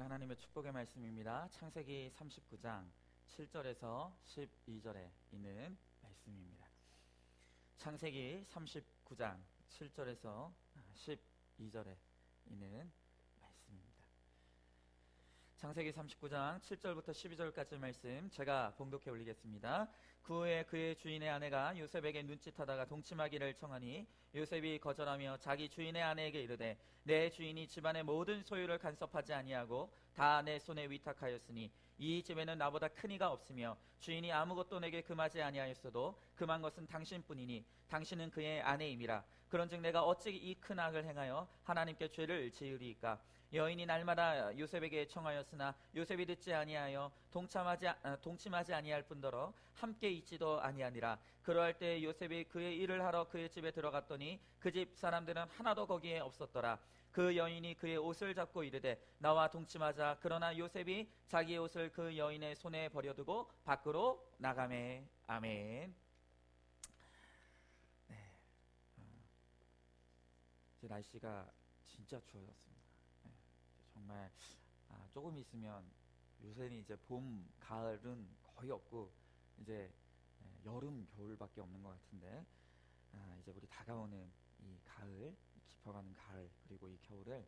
오늘 하나님의 축복의 말씀입니다. 창세기 39장 7절에서 12절에 있는 말씀입니다. 창세기 39장 7절에서 12절에 있는 말씀입니다. 창세기 39장 7절부터 12절까지 말씀 제가 봉독해 올리겠습니다. 그 후에 그의 주인의 아내가 요셉에게 눈짓하다가 동침하기를 청하니 요셉이 거절하며 자기 주인의 아내에게 이르되 내 주인이 집안의 모든 소유를 간섭하지 아니하고 다 내 손에 위탁하였으니 이 집에는 나보다 큰 이가 없으며 주인이 아무것도 내게 금하지 아니하였어도 금한 것은 당신뿐이니 당신은 그의 아내임이라. 그런즉 내가 어찌 이 큰 악을 행하여 하나님께 죄를 지으리이까. 여인이 날마다 요셉에게 청하였으나 요셉이 듣지 아니하여 동침하지 아니할 뿐더러 함께 있지도 아니하니라. 그러할 때 요셉이 그의 일을 하러 그의 집에 들어갔더니 그 집 사람들은 하나도 거기에 없었더라. 그 여인이 그의 옷을 잡고 이르되 나와 동침하자. 그러나 요셉이 자기의 옷을 그 여인의 손에 버려두고 밖으로 나가매. 아멘. 네. 이제 날씨가 진짜 추워졌습니다. 네. 정말 조금 있으면 요새는 이제 봄, 가을은 거의 없고 이제 여름, 겨울밖에 없는 것 같은데 이제 우리 다가오는 이 가을, 깊어가는 가을, 그리고 이 겨울을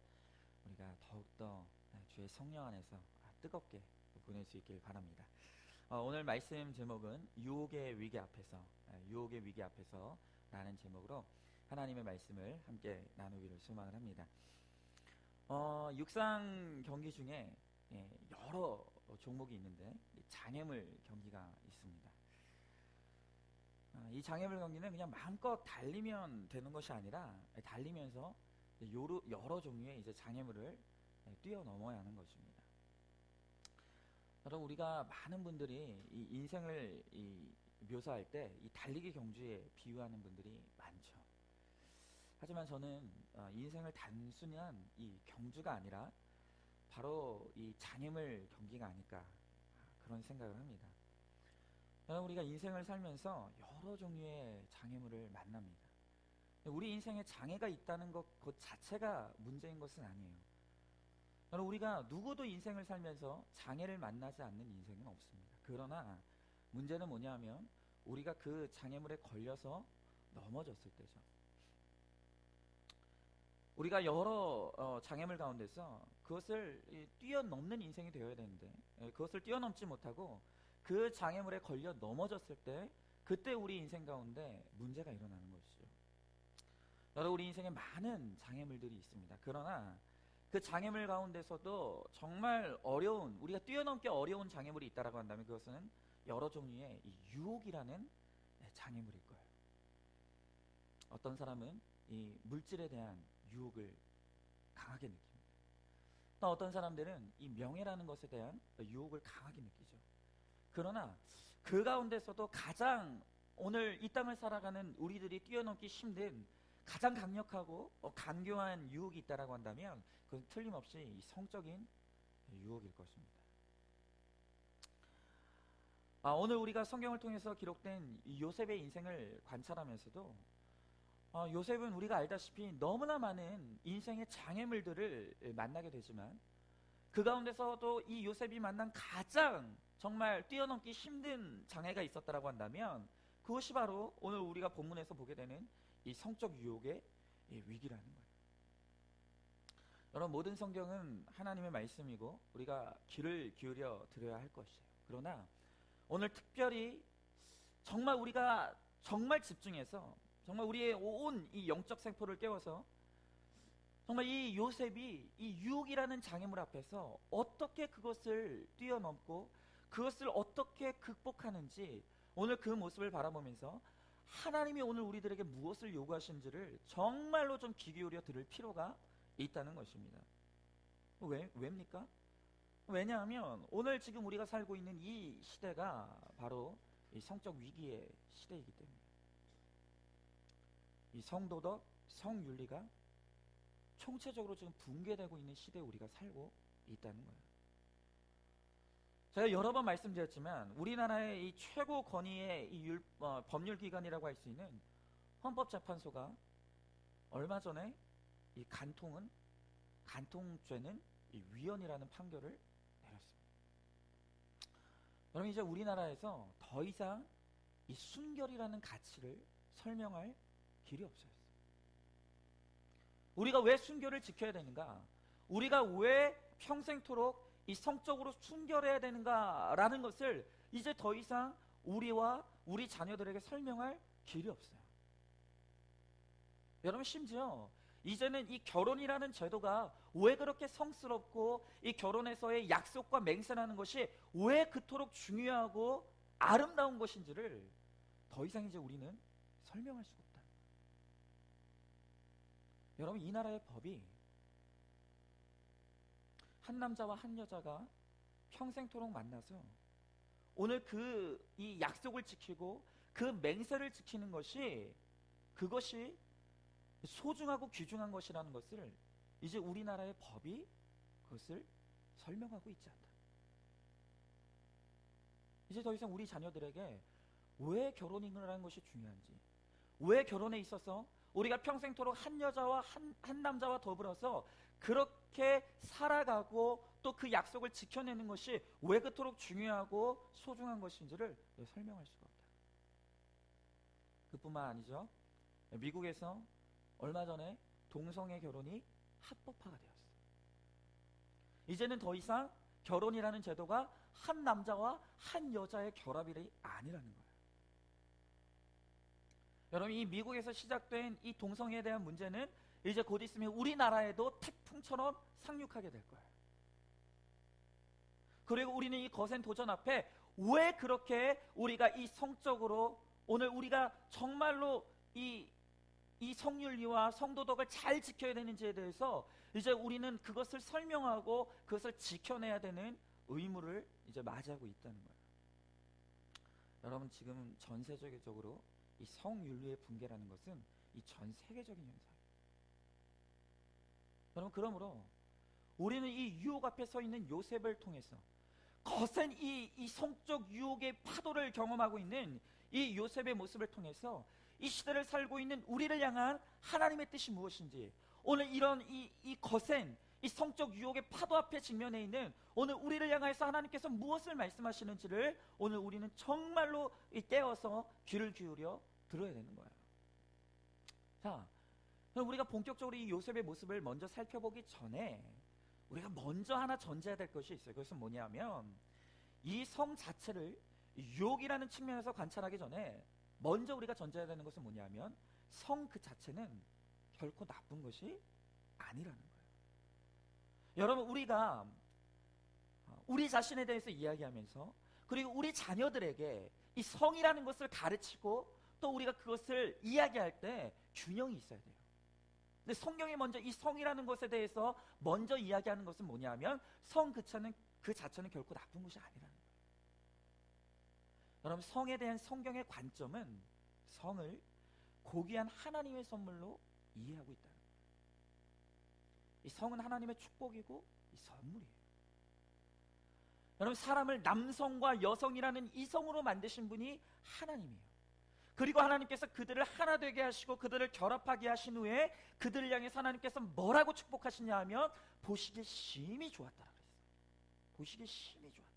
우리가 더욱더 주의 성령 안에서 뜨겁게 보낼 수 있길 바랍니다. 오늘 말씀 제목은 유혹의 위기 앞에서, 유혹의 위기 앞에서 라는 제목으로 하나님의 말씀을 함께 나누기를 소망을 합니다. 육상 경기 중에 여러 종목이 있는데 장애물 경기가 있습니다. 이 장애물 경기는 그냥 마음껏 달리면 되는 것이 아니라 달리면서 여러 종류의 이제 장애물을 뛰어넘어야 하는 것입니다. 여러분, 우리가 많은 분들이 이 인생을 묘사할 때 이 달리기 경주에 비유하는 분들이 많죠. 하지만 저는 인생을 단순한 이 경주가 아니라 바로 이 장애물 경기가 아닐까 그런 생각을 합니다. 우리가 인생을 살면서 여러 종류의 장애물을 만납니다. 우리 인생에 장애가 있다는 것 그 자체가 문제인 것은 아니에요. 우리가 누구도 인생을 살면서 장애를 만나지 않는 인생은 없습니다. 그러나 문제는 뭐냐면 우리가 그 장애물에 걸려서 넘어졌을 때죠. 우리가 여러 장애물 가운데서 그것을 뛰어넘는 인생이 되어야 되는데 그것을 뛰어넘지 못하고 그 장애물에 걸려 넘어졌을 때 그때 우리 인생 가운데 문제가 일어나는 것이죠. 여러분, 우리 인생에 많은 장애물들이 있습니다. 그러나 그 장애물 가운데서도 정말 어려운, 우리가 뛰어넘기 어려운 장애물이 있다고 한다면 그것은 여러 종류의 이 유혹이라는 장애물일 거예요. 어떤 사람은 이 물질에 대한 유혹을 강하게 느낍니다. 또 어떤 사람들은 이 명예라는 것에 대한 유혹을 강하게 느끼죠. 그러나 그 가운데서도 가장 오늘 이 땅을 살아가는 우리들이 뛰어넘기 힘든 가장 강력하고 간교한 유혹이 있다고 한다면 그건 틀림없이 이 성적인 유혹일 것입니다. 오늘 우리가 성경을 통해서 기록된 요셉의 인생을 관찰하면서도 요셉은 우리가 알다시피 너무나 많은 인생의 장애물들을 만나게 되지만 그 가운데서도 이 요셉이 만난 가장 정말 뛰어넘기 힘든 장애가 있었다고 한다면 그것이 바로 오늘 우리가 본문에서 보게 되는 이 성적 유혹의 위기라는 거예요. 여러분, 모든 성경은 하나님의 말씀이고 우리가 귀를 기울여 들어야 할 것이에요. 그러나 오늘 특별히 정말 우리가 정말 집중해서 정말 우리의 온 이 영적 생포를 깨워서 정말 이 요셉이 이 유혹이라는 장애물 앞에서 어떻게 그것을 뛰어넘고 그것을 어떻게 극복하는지 오늘 그 모습을 바라보면서 하나님이 오늘 우리들에게 무엇을 요구하시는지를 정말로 좀 귀 기울여 들을 필요가 있다는 것입니다. 왜입니까? 왜냐하면 오늘 지금 우리가 살고 있는 이 시대가 바로 이 성적 위기의 시대이기 때문에 이 성도덕, 성윤리가 총체적으로 지금 붕괴되고 있는 시대에 우리가 살고 있다는 거예요. 제가 여러 번 말씀드렸지만 우리나라의 이 최고 권위의 이 법률기관이라고 할 수 있는 헌법재판소가 얼마 전에 이 간통죄는 이 위헌이라는 판결을 내렸습니다. 여러분, 이제 우리나라에서 더 이상 이 순결이라는 가치를 설명할 길이 없어요. 우리가 왜 순결을 지켜야 되는가? 우리가 왜 평생토록 이 성적으로 순결해야 되는가라는 것을 이제 더 이상 우리와 우리 자녀들에게 설명할 길이 없어요. 여러분, 심지어 이제는 이 결혼이라는 제도가 왜 그렇게 성스럽고 이 결혼에서의 약속과 맹세라는 것이 왜 그토록 중요하고 아름다운 것인지를 더 이상 이제 우리는 설명할 수가 없다. 여러분, 이 나라의 법이 한 남자와 한 여자가 평생토록 만나서 오늘 이 약속을 지키고 그 맹세를 지키는 것이 그것이 소중하고 귀중한 것이라는 것을 이제 우리나라의 법이 그것을 설명하고 있지 않다. 이제 더 이상 우리 자녀들에게 왜 결혼이라는 것이 중요한지, 왜 결혼에 있어서 우리가 평생토록 한 여자와 한 남자와 더불어서 그렇게 살아가고 또 그 약속을 지켜내는 것이 왜 그토록 중요하고 소중한 것인지를 설명할 수가 없다. 그뿐만 아니죠. 미국에서 얼마 전에 동성애 결혼이 합법화가 되었어요. 이제는 더 이상 결혼이라는 제도가 한 남자와 한 여자의 결합이 아니라는 거예요. 여러분, 이 미국에서 시작된 이 동성애에 대한 문제는 이제 곧 있으면 우리나라에도 태풍처럼 상륙하게 될 거예요. 그리고 우리는 이 거센 도전 앞에 왜 그렇게 우리가 이 성적으로 오늘 우리가 정말로 이 성윤리와 성도덕을 잘 지켜야 되는지에 대해서 이제 우리는 그것을 설명하고 그것을 지켜내야 되는 의무를 이제 맞이하고 있다는 거예요. 여러분, 지금 전 세계적으로 이 성윤리의 붕괴라는 것은 이 전 세계적인 현상이에요. 여러분, 그러므로 우리는 이 유혹 앞에 서 있는 요셉을 통해서 거센 이 성적 유혹의 파도를 경험하고 있는 이 요셉의 모습을 통해서 이 시대를 살고 있는 우리를 향한 하나님의 뜻이 무엇인지, 오늘 이런 이 거센 이 성적 유혹의 파도 앞에 직면해 있는 오늘 우리를 향해서 하나님께서 무엇을 말씀하시는지를 오늘 우리는 정말로 깨어서 귀를 기울여 들어야 되는 거예요. 자, 그럼 우리가 본격적으로 이 요셉의 모습을 먼저 살펴보기 전에 우리가 먼저 하나 전제해야 될 것이 있어요. 그것은 뭐냐면 이 성 자체를 유혹이라는 측면에서 관찰하기 전에 먼저 우리가 전제해야 되는 것은 뭐냐면 성 그 자체는 결코 나쁜 것이 아니라는 거예요. 여러분, 우리가 우리 자신에 대해서 이야기하면서 그리고 우리 자녀들에게 이 성이라는 것을 가르치고 또 우리가 그것을 이야기할 때 균형이 있어야 돼요. 근데 성경이 먼저 이 성이라는 것에 대해서 먼저 이야기하는 것은 뭐냐면 성 그 자체는 결코 나쁜 것이 아니라는 거예요. 여러분, 성에 대한 성경의 관점은 성을 고귀한 하나님의 선물로 이해하고 있다는 거예요. 이 성은 하나님의 축복이고 이 선물이에요. 여러분, 사람을 남성과 여성이라는 이성으로 만드신 분이 하나님이에요. 그리고 하나님께서 그들을 하나 되게 하시고 그들을 결합하게 하신 후에 그들을 향해서 하나님께서 뭐라고 축복하시냐 하면 보시기에 심히 좋았다라고 했어요. 보시기에 심히 좋았다.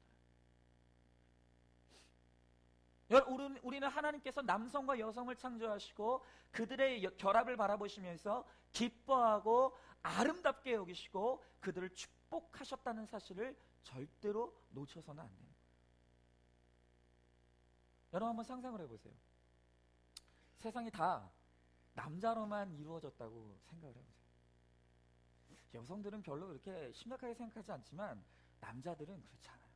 우리는 하나님께서 남성과 여성을 창조하시고 그들의 결합을 바라보시면서 기뻐하고 아름답게 여기시고 그들을 축복하셨다는 사실을 절대로 놓쳐서는 안 돼요. 여러분, 한번 상상을 해보세요. 세상이 다 남자로만 이루어졌다고 생각을 해보세요. 여성들은 별로 그렇게 심각하게 생각하지 않지만 남자들은 그렇지 않아요.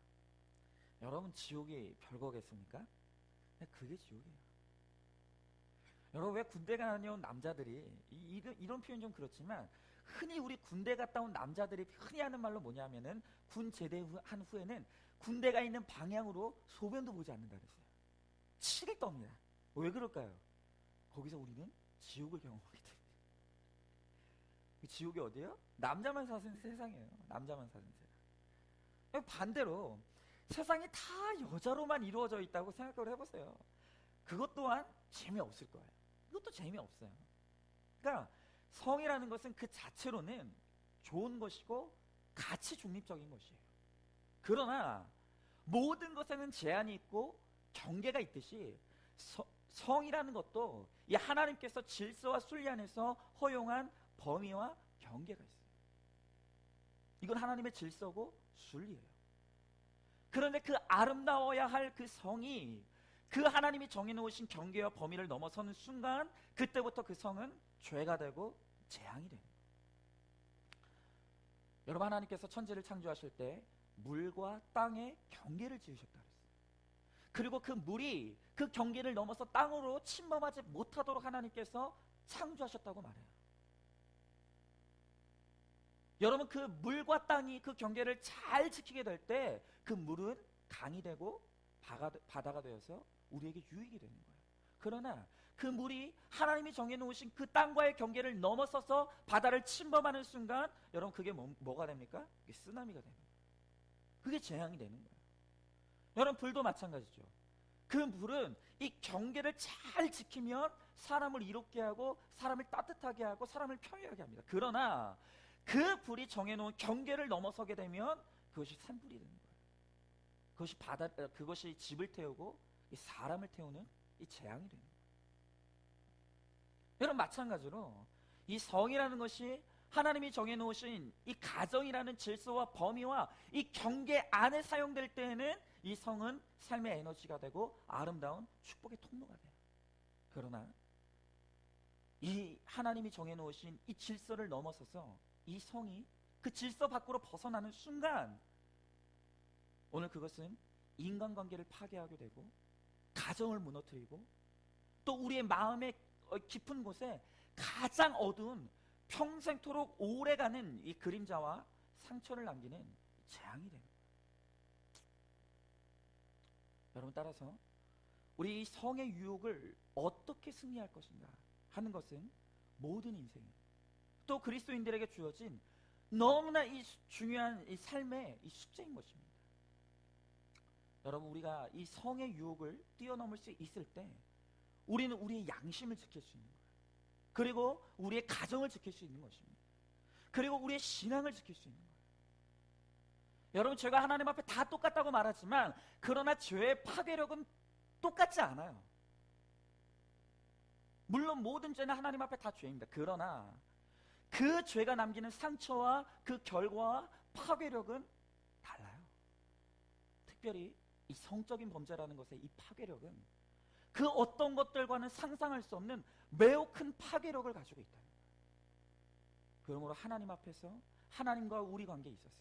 여러분, 지옥이 별거겠습니까? 그게 지옥이에요. 여러분, 왜 군대 다녀온 남자들이 이런 표현 좀 그렇지만 흔히 우리 군대 갔다 온 남자들이 흔히 하는 말로 뭐냐면은 군 제대한 후에는 군대가 있는 방향으로 소변도 보지 않는다 그랬어요. 치를 떱니다. 왜 그럴까요? 거기서 우리는 지옥을 경험하기 때문에. 지옥이 어디예요? 남자만 사는 세상이에요. 남자만 사는 세상. 반대로 세상이 다 여자로만 이루어져 있다고 생각을 해보세요. 그것 또한 재미없을 거예요. 이것도 재미없어요. 그러니까 성이라는 것은 그 자체로는 좋은 것이고 가치 중립적인 것이에요. 그러나 모든 것에는 제한이 있고 경계가 있듯이 성이라는 것도 이 하나님께서 질서와 순리 안에서 허용한 범위와 경계가 있어요. 이건 하나님의 질서고 순리예요. 그런데 그 아름다워야 할 그 성이 그 하나님이 정해놓으신 경계와 범위를 넘어서는 순간 그때부터 그 성은 죄가 되고 재앙이 됩니다. 여러분, 하나님께서 천지를 창조하실 때 물과 땅의 경계를 지으셨다 그랬어요. 그리고 그 물이 그 경계를 넘어서 땅으로 침범하지 못하도록 하나님께서 창조하셨다고 말해요. 여러분, 그 물과 땅이 그 경계를 잘 지키게 될 때 그 물은 강이 되고 바다가 되어서 우리에게 유익이 되는 거예요. 그러나 그 물이 하나님이 정해놓으신 그 땅과의 경계를 넘어서서 바다를 침범하는 순간 여러분, 그게 뭐가 됩니까? 그게 쓰나미가 되는 거예요. 그게 재앙이 되는 거예요. 여러분, 불도 마찬가지죠. 그 불은 이 경계를 잘 지키면 사람을 이롭게 하고 사람을 따뜻하게 하고 사람을 편리하게 합니다. 그러나 그 불이 정해놓은 경계를 넘어서게 되면 그것이 산불이 되는 거예요. 그것이 집을 태우고 이 사람을 태우는 이 재앙이 되는 거예요. 여러분, 마찬가지로 이 성이라는 것이 하나님이 정해놓으신 이 가정이라는 질서와 범위와 이 경계 안에 사용될 때에는 이 성은 삶의 에너지가 되고 아름다운 축복의 통로가 돼요. 그러나 이 하나님이 정해놓으신 이 질서를 넘어서서 이 성이 그 질서 밖으로 벗어나는 순간 오늘 그것은 인간관계를 파괴하게 되고 가정을 무너뜨리고 또 우리의 마음의 깊은 곳에 가장 어두운 평생토록 오래가는 이 그림자와 상처를 남기는 재앙이 됩니다. 여러분, 따라서 우리 이 성의 유혹을 어떻게 승리할 것인가 하는 것은 모든 인생 또 그리스도인들에게 주어진 너무나 이 중요한 이 삶의 이 숙제인 것입니다. 여러분, 우리가 이 성의 유혹을 뛰어넘을 수 있을 때 우리는 우리의 양심을 지킬 수 있는 거예요. 그리고 우리의 가정을 지킬 수 있는 것입니다. 그리고 우리의 신앙을 지킬 수 있는 거예요. 여러분, 죄가 하나님 앞에 다 똑같다고 말하지만 그러나 죄의 파괴력은 똑같지 않아요. 물론 모든 죄는 하나님 앞에 다 죄입니다. 그러나 그 죄가 남기는 상처와 그 결과와 파괴력은 달라요. 특별히 이 성적인 범죄라는 것의 이 파괴력은 그 어떤 것들과는 상상할 수 없는 매우 큰 파괴력을 가지고 있다는 거예요. 그러므로 하나님 앞에서 하나님과 우리 관계에 있어서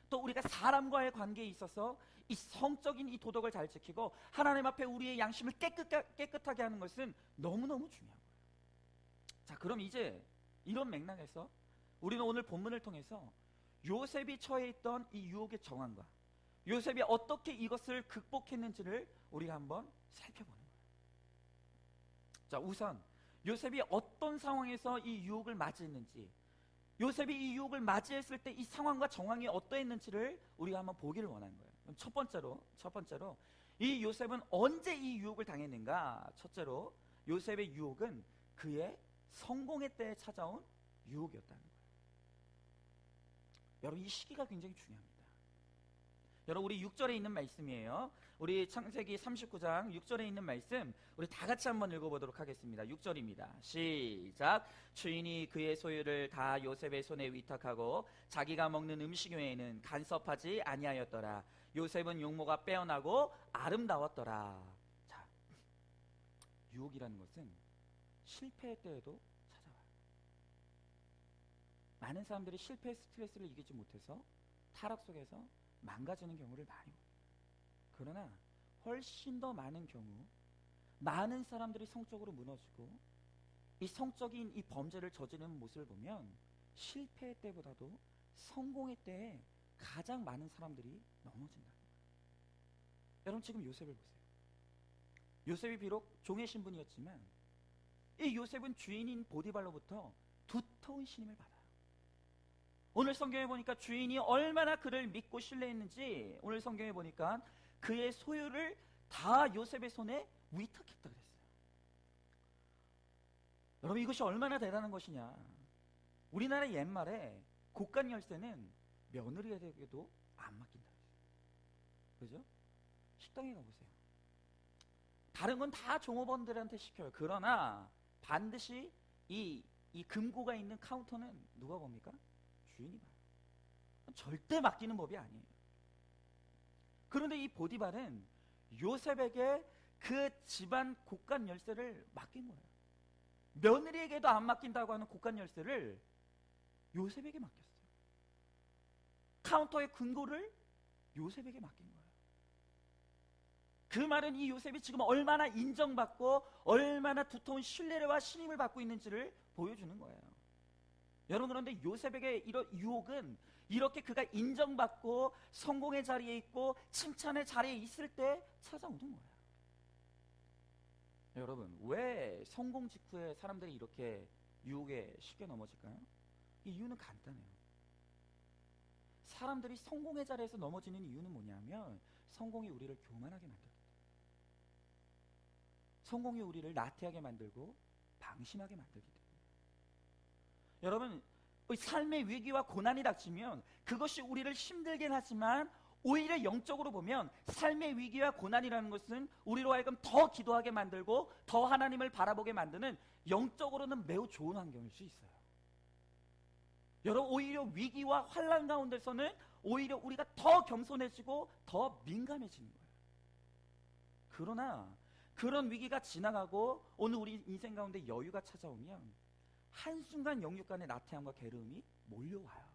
또 우리가 사람과의 관계에 있어서 이 성적인 이 도덕을 잘 지키고 하나님 앞에 우리의 양심을 깨끗하게 하는 것은 너무너무 중요한 거예요. 자, 그럼 이제 이런 맥락에서 우리는 오늘 본문을 통해서 요셉이 처해 있던 이 유혹의 정황과 요셉이 어떻게 이것을 극복했는지를 우리가 한번 살펴보는 거예요. 자, 우선 요셉이 어떤 상황에서 이 유혹을 맞이했는지, 요셉이 이 유혹을 맞이했을 때 이 상황과 정황이 어떠했는지를 우리가 한번 보기를 원하는 거예요. 그럼 첫 번째로 이 요셉은 언제 이 유혹을 당했는가? 첫째로 요셉의 유혹은 그의 성공의 때에 찾아온 유혹이었다는 거예요. 여러분, 이 시기가 굉장히 중요합니다. 여러분, 우리 6절에 있는 말씀이에요. 우리 창세기 39장 6절에 있는 말씀 우리 다 같이 한번 읽어보도록 하겠습니다. 6절입니다. 시작. 주인이 그의 소유를 다 요셉의 손에 위탁하고 자기가 먹는 음식 외에는 간섭하지 아니하였더라. 요셉은 용모가 빼어나고 아름다웠더라. 자, 유혹이라는 것은 실패의 때에도 찾아와요. 많은 사람들이 실패의 스트레스를 이기지 못해서 타락 속에서 망가지는 경우를 많이 봅니다. 그러나 훨씬 더 많은 경우 많은 사람들이 성적으로 무너지고 이 성적인 이 범죄를 저지르는 모습을 보면 실패의 때보다도 성공의 때에 가장 많은 사람들이 넘어진다는 거예요. 여러분, 지금 요셉을 보세요. 요셉이 비록 종의 신분이었지만 이 요셉은 주인인 보디발로부터 두터운 신임을 받아요. 오늘 성경에 보니까 주인이 얼마나 그를 믿고 신뢰했는지 오늘 성경에 보니까 그의 소유를 다 요셉의 손에 위탁했다 그랬어요. 여러분, 이것이 얼마나 대단한 것이냐. 우리나라 옛말에 곡간 열쇠는 며느리에게도 안 맡긴다. 그죠? 식당에 가보세요. 다른 건 다 종업원들한테 시켜요. 그러나 반드시 이 금고가 있는 카운터는 누가 봅니까? 주인이 봐요. 절대 맡기는 법이 아니에요. 그런데 이 보디발은 요셉에게 그 집안 곳간 열쇠를 맡긴 거예요. 며느리에게도 안 맡긴다고 하는 곳간 열쇠를 요셉에게 맡겼어요. 카운터의 금고를 요셉에게 맡긴 거예요. 그 말은 이 요셉이 지금 얼마나 인정받고 얼마나 두터운 신뢰와 신임을 받고 있는지를 보여주는 거예요. 여러분, 그런데 요셉에게 이런 유혹은 이렇게 그가 인정받고 성공의 자리에 있고 칭찬의 자리에 있을 때 찾아오는 거예요. 여러분, 왜 성공 직후에 사람들이 이렇게 유혹에 쉽게 넘어질까요? 이 이유는 간단해요. 사람들이 성공의 자리에서 넘어지는 이유는 뭐냐면 성공이 우리를 교만하게 만들어요. 성공이 우리를 나태하게 만들고 방심하게 만들기 때문에. 여러분, 삶의 위기와 고난이 닥치면 그것이 우리를 힘들긴 하지만 오히려 영적으로 보면 삶의 위기와 고난이라는 것은 우리로 하여금 더 기도하게 만들고 더 하나님을 바라보게 만드는 영적으로는 매우 좋은 환경일 수 있어요. 여러분, 오히려 위기와 환난 가운데서는 오히려 우리가 더 겸손해지고 더 민감해지는 거예요. 그러나 그런 위기가 지나가고 오늘 우리 인생 가운데 여유가 찾아오면 한순간 영육 간의 나태함과 게으름이 몰려와요.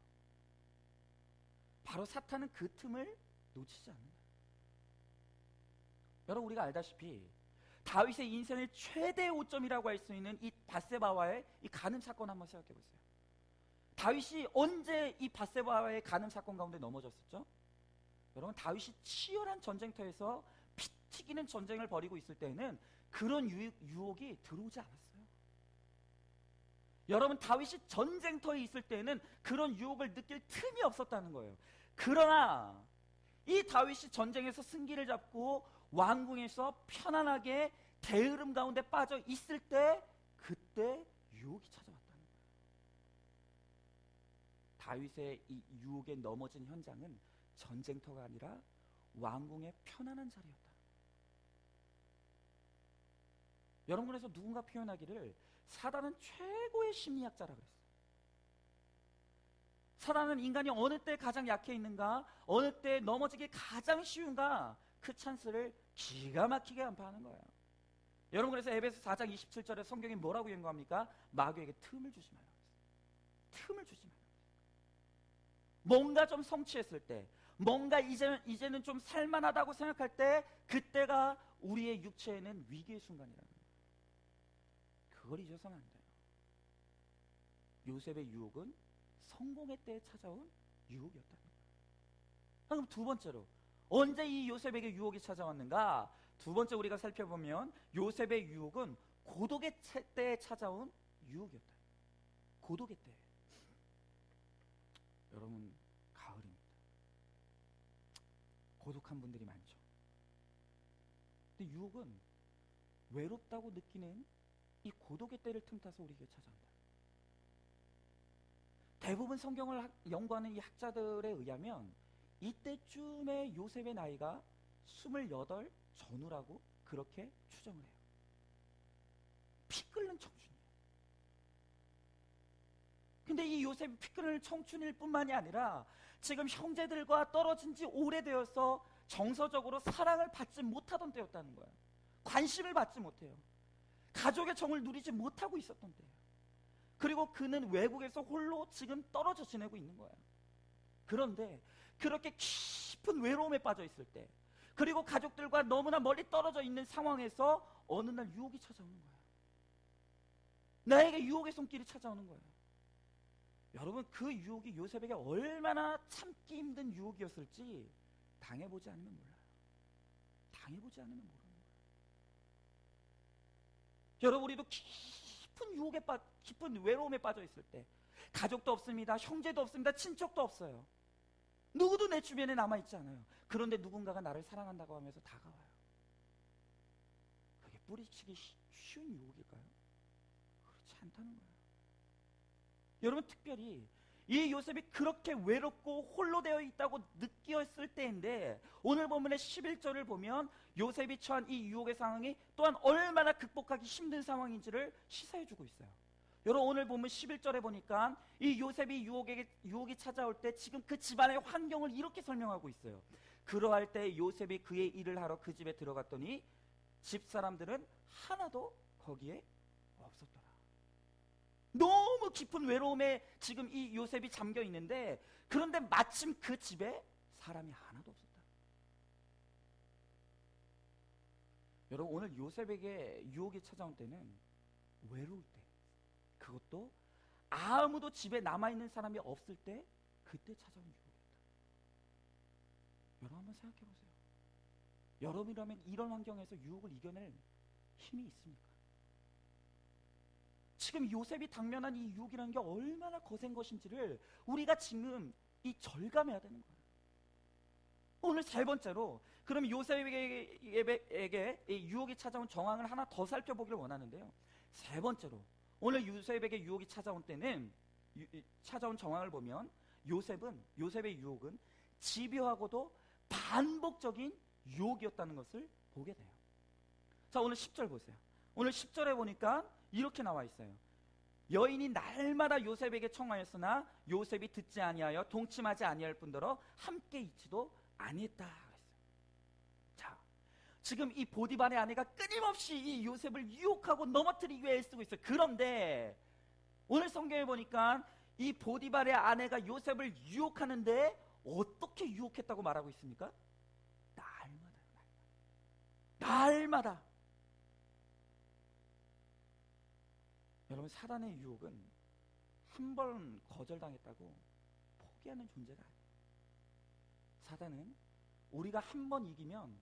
바로 사탄은 그 틈을 놓치지 않는 거예요. 여러분, 우리가 알다시피 다윗의 인생의 최대 오점이라고 할 수 있는 이 밧세바와의 이 간음 사건 한번 생각해 보세요. 다윗이 언제 이 밧세바와의 간음 사건 가운데 넘어졌었죠? 여러분, 다윗이 치열한 전쟁터에서 피 튀기는 전쟁을 벌이고 있을 때에는 그런 유혹이 들어오지 않았어요. 여러분, 다윗이 전쟁터에 있을 때에는 그런 유혹을 느낄 틈이 없었다는 거예요. 그러나 이 다윗이 전쟁에서 승기를 잡고 왕궁에서 편안하게 게으름 가운데 빠져 있을 때 그때 유혹이 찾아왔다는 거예요. 다윗의 이 유혹에 넘어진 현장은 전쟁터가 아니라 왕궁의 편안한 자리였다. 여러분, 그래서 누군가 표현하기를 사단은 최고의 심리학자라 그랬어요. 사단은 인간이 어느 때 가장 약해 있는가, 어느 때 넘어지기 가장 쉬운가, 그 찬스를 기가 막히게 간파하는 거예요. 여러분, 그래서 에베소 4장 27절에 성경이 뭐라고 연구합니까? 마귀에게 틈을 주지 말라고 했어요. 틈을 주지 말라고 했어요. 뭔가 좀 성취했을 때, 뭔가 이제는 좀 살만하다고 생각할 때, 그때가 우리의 육체에는 위기의 순간이라는 거예요. 그걸 잊어서는 안 돼요. 요셉의 유혹은 성공의 때에 찾아온 유혹이었다는 거예요. 그럼 두 번째로 언제 이 요셉에게 유혹이 찾아왔는가? 두 번째 우리가 살펴보면 요셉의 유혹은 고독의 때에 찾아온 유혹이었다. 고독의 때. 여러분, 가을입니다. 고독한 분들이 많죠. 근데 유혹은 외롭다고 느끼는 이 고독의 때를 틈타서 우리에게 찾아온다. 대부분 성경을 연구하는 이 학자들에 의하면 이때쯤에 요셉의 나이가 28 전후라고 그렇게 추정을 해요. 피 끓는 청춘이에요. 근데 이 요셉이 피 끓는 청춘일 뿐만이 아니라 지금 형제들과 떨어진 지 오래되어서 정서적으로 사랑을 받지 못하던 때였다는 거예요. 관심을 받지 못해요. 가족의 정을 누리지 못하고 있었던 때예요. 그리고 그는 외국에서 홀로 지금 떨어져 지내고 있는 거예요. 그런데 그렇게 깊은 외로움에 빠져 있을 때, 그리고 가족들과 너무나 멀리 떨어져 있는 상황에서 어느 날 유혹이 찾아오는 거예요. 나에게 유혹의 손길이 찾아오는 거예요. 여러분, 그 유혹이 요셉에게 얼마나 참기 힘든 유혹이었을지 당해보지 않으면 몰라요. 당해보지 않으면 모르는 거예요. 여러분, 우리도 깊은 외로움에 빠져 있을 때, 가족도 없습니다, 형제도 없습니다, 친척도 없어요. 누구도 내 주변에 남아있지 않아요. 그런데 누군가가 나를 사랑한다고 하면서 다가와요. 그게 뿌리치기 쉬운 유혹일까요? 그렇지 않다는 거예요. 여러분, 특별히 이 요셉이 그렇게 외롭고 홀로 되어 있다고 느꼈을 때인데, 오늘 본문의 11절을 보면 요셉이 처한 이 유혹의 상황이 또한 얼마나 극복하기 힘든 상황인지를 시사해주고 있어요. 여러분, 오늘 본문 11절에 보니까 이 요셉이 유혹이 찾아올 때 지금 그 집안의 환경을 이렇게 설명하고 있어요. 그러할 때 요셉이 그의 일을 하러 그 집에 들어갔더니 집사람들은 하나도 거기에 없었더라. 너무 깊은 외로움에 지금 이 요셉이 잠겨 있는데, 그런데 마침 그 집에 사람이 하나도 없었다. 여러분, 오늘 요셉에게 유혹이 찾아온 때는 외로울 때, 그것도 아무도 집에 남아있는 사람이 없을 때, 그때 찾아온 유혹이었다. 여러분, 한번 생각해 보세요. 여러분이라면 이런 환경에서 유혹을 이겨낼 힘이 있습니까? 지금 요셉이 당면한 이 유혹이라는 게 얼마나 거센 것인지를 우리가 지금 이 절감해야 되는 거예요. 오늘 세 번째로, 그럼 요셉에게 이 유혹이 찾아온 정황을 하나 더 살펴보기를 원하는데요. 세 번째로, 오늘 요셉에게 유혹이 찾아온 때는, 찾아온 정황을 보면 요셉의 유혹은 집요하고도 반복적인 유혹이었다는 것을 보게 돼요. 자, 오늘 10절 보세요. 오늘 10절에 보니까 이렇게 나와 있어요. 여인이 날마다 요셉에게 청하였으나 요셉이 듣지 아니하여 동침하지 아니할 뿐더러 함께 있지도 아니했다 그랬어요. 자, 지금 이 보디발의 아내가 끊임없이 이 요셉을 유혹하고 넘어뜨리기 위해 애쓰고 있어요. 그런데 오늘 성경에 보니까 이 보디발의 아내가 요셉을 유혹하는데 어떻게 유혹했다고 말하고 있습니까? 날마다. 여러분, 사단의 유혹은 한 번 거절당했다고 포기하는 존재가 아니에요. 사단은 우리가 한 번 이기면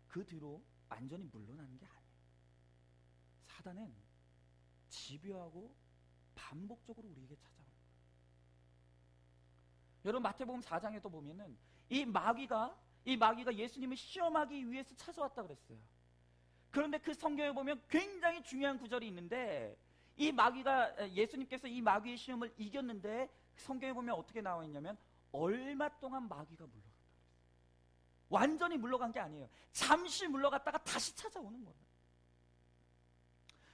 그 뒤로 완전히 물러나는 게 아니에요. 사단은 집요하고 반복적으로 우리에게 찾아와요. 여러분, 마태복음 4장에도 보면은 이 마귀가 예수님을 시험하기 위해서 찾아왔다 그랬어요. 그런데 그 성경에 보면 굉장히 중요한 구절이 있는데, 이 마귀가, 예수님께서 이 마귀의 시험을 이겼는데 성경에 보면 어떻게 나와 있냐면 얼마 동안 마귀가 물러갔다 그랬어요. 완전히 물러간 게 아니에요. 잠시 물러갔다가 다시 찾아오는 거예요.